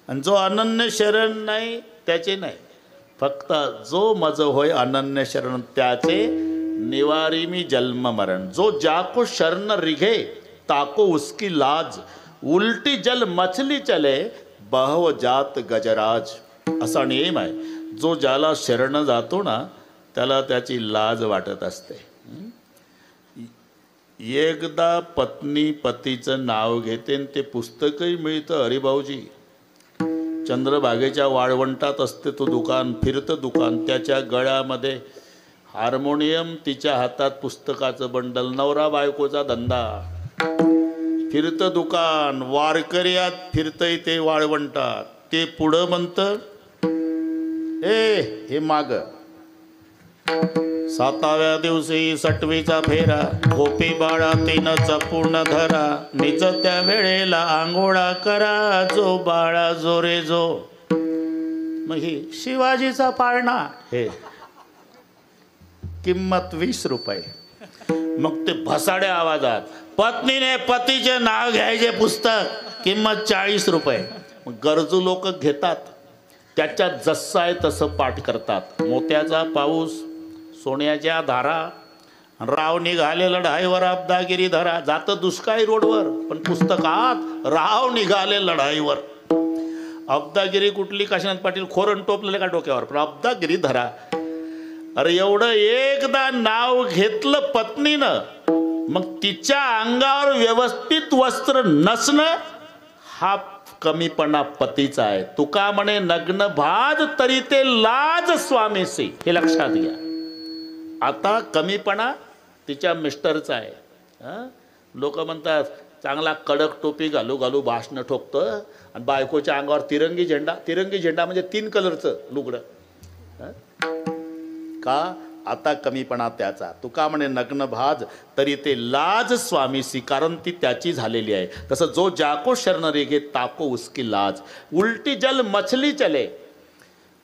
आणि जो अनन्य शरण नाही त्याचे नाही. फक्त जो मज होय अनन्य शरण त्याचे निवारी मी जन्म मरण. जो जाको शरण रिघे ताको उसकी लाज, उलटी जल मछली चले बहव जात गजराज. असा नियम आहे. जो ज्याला शरण जातो ना त्याला त्याची लाज वाटत असते. एकदा पत्नी पतीचं नाव घेते आणि ते पुस्तकही मिळतं. हरिभाऊजी चंद्रभागेच्या वाळवंटात असते तो दुकान, फिरतं दुकान. त्याच्या गळ्यामध्ये हार्मोनियम, तिच्या हातात पुस्तकाचं बंडल. नवरा बायकोचा धंदा, फिरतं दुकान. वारकऱ्यात फिरतंय ते वाळवंटात. ते पुढं म्हणतं हे माग. 7व्या दिवशी 6वीचा फेरा, गोपी बाळा तिनचा पूर्ण धरा. निज त्या वेळेला आंघोळा करा, जो बाळा जो रे जो. मग ही शिवाजीचा पाळणा, हे किंमत 20 रुपये. मग ते भसाड्या आवाजात पत्नीने पतीचे नाव घ्यायचे पुस्तक, किंमत 40 रुपये. मग गरजू लोक घेतात, त्याच्यात जसं आहे तसं पाठ करतात. मोत्याचा पाऊस, सोन्याच्या धारा, राव निघाले लढाईवर अब्दागिरी धरा. जातं दुष्काळी रोडवर, पण पुस्तकात राव निघाले लढाईवर. अब्दागिरी कुठली? काशीनाथ पाटील खोरण टोपलेलं का डोक्यावर, पण अब्दागिरी धरा. अरे एवढं एकदा नाव घेतलं पत्नीनं, मग तिच्या अंगावर व्यवस्थित वस्त्र नसणं हा कमीपणा पतीचा आहे. तुका म्हणे नग्न भाज तरी ते लाज स्वामीसी. हे लक्षात घ्या. आता कमीपणा तिच्या मिस्टरचा आहे. लोक म्हणतात चांगला कडक टोपी घालू घालू भाषणं ठोकतं आणि बायकोच्या अंगावर तिरंगी झेंडा. तिरंगी झेंडा म्हणजे 3 कलरचं लुगडं. का? आता कमीपणा त्याचा. तुका म्हणे नग्न भाज तरी ते लाज स्वामीसी, कारण ती त्याची झालेली आहे. तसं जो जाको शरण रेगे ताको उसकी लाज. उलटी जल मछली चले.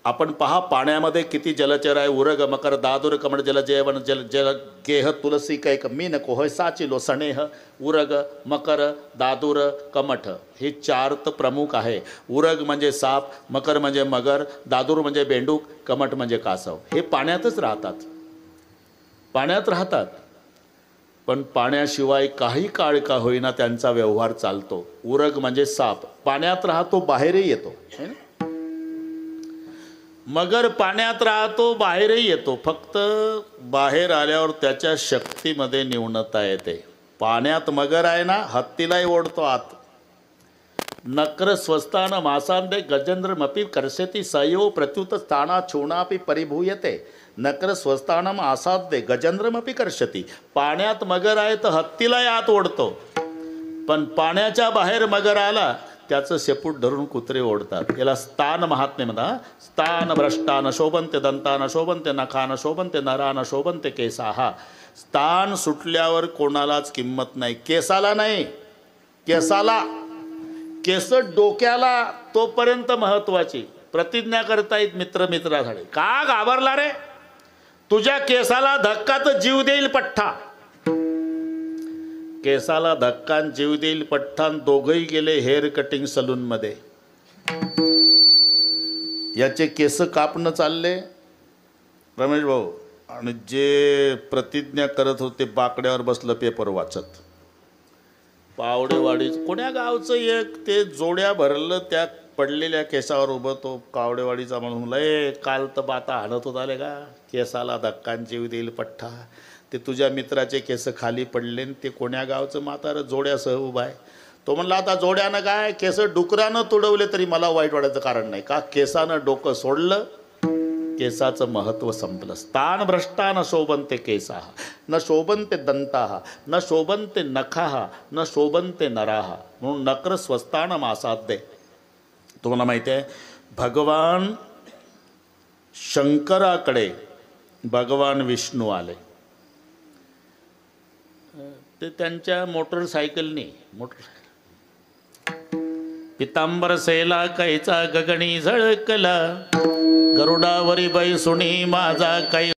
आपण पहा पाण्यामध्ये किती जलचर आहे. उरग मकर दादुर कमळ जल जयवन जल जल गेह तुलसी कैक मीन कोह साचिलो सनेह. उरग मकर दादुर कमठ हे 4 तर प्रमुख आहे. उरग म्हणजे साप, मकर म्हणजे मगर, दादूर म्हणजे बेंडूक, कमठ म्हणजे कासव. हे पाण्यातच राहतात, पाण्यात राहतात. पण पाण्याशिवाय काही काळ का होईना त्यांचा व्यवहार चालतो. उरग म्हणजे साप पाण्यात राहतो, बाहेरही येतो. मगर पाण्यात राहतो, बाहेरही येतो. फक्त बाहेर आल्यावर त्याच्या शक्तीमध्ये न्यूनता येते. पाण्यात मगर आहे ना, हत्तीलाही ओढतो आत. नक्र स्वस्तान मासांदे गजेंद्रमपि कर्षति सयो प्रत्युत स्थाना छूणापि परिभूयते. नक्र स्वस्तानम आसाद्य गजेंद्रमपि कर्षति. पाण्यात मगर आहे तर हत्तीलाही आत ओढतो, पण पाण्याच्या बाहेर मगर आला त्याचं शेपूट धरून कुत्रे ओढतात. याला स्थान महात्म्य म्हणा. स्थान भ्रष्टान शोभन्ते दंतान शोभन्ते नखान शोभन्ते नरान शोभन्ते केसाहा. स्थान सुटल्यावर कोणालाच किंमत नाही. केसाला नाही, केसाला, केस डोक्याला तोपर्यंत महत्वाची. प्रतिज्ञा करता येत मित्र मित्रासाठी. का घाबरला रे? तुझ्या केसाला धक्का तर जीव देईल पठ्ठा. केसाला धक्का जीव देईल पठ्ठान. दोघंही गेले हेअर कटिंग सलून मध्ये. याचे केस कापणं चालले रमेश भाऊ, आणि जे प्रतिज्ञा करत होते बाकड्यावर बसलं पेपर वाचत. पावडेवाडी कोण्या गावचं एक ते जोड्या भरलं त्या पडलेल्या केसावर उभं. तो कावडेवाडीचा म्हणून म्हणला, काल तर बाता हाणत होत आले का? केसाला धक्का जीव देईल पठ्ठा. ते तुझ्या मित्राचे केस खाली पडले, ते कोण्या गावचं म्हातारं जोड्यासह उभा आहे. तो म्हणला आता जोड्यानं काय, केस डुकरानं तुडवले तरी मला वाईट वाटायचं कारण नाही. का? केसानं डोकं सोडलं, केसाचं महत्त्व संपलं. स्थान भ्रष्टा न शोभन्ते केसाः न शोभन्ते दंताः न शोभन्ते नखाः न शोभन्ते नराः. म्हणून नक्र स्वस्तानम आसाद्य. तुम्हाला माहिती आहे भगवान शंकराकडे भगवान विष्णू आले. ते त्यांच्या मोटरसायकलनी, पितांबर सेला कैचा गगणी झळकला. गरुडावरी बैसुणी माझा कै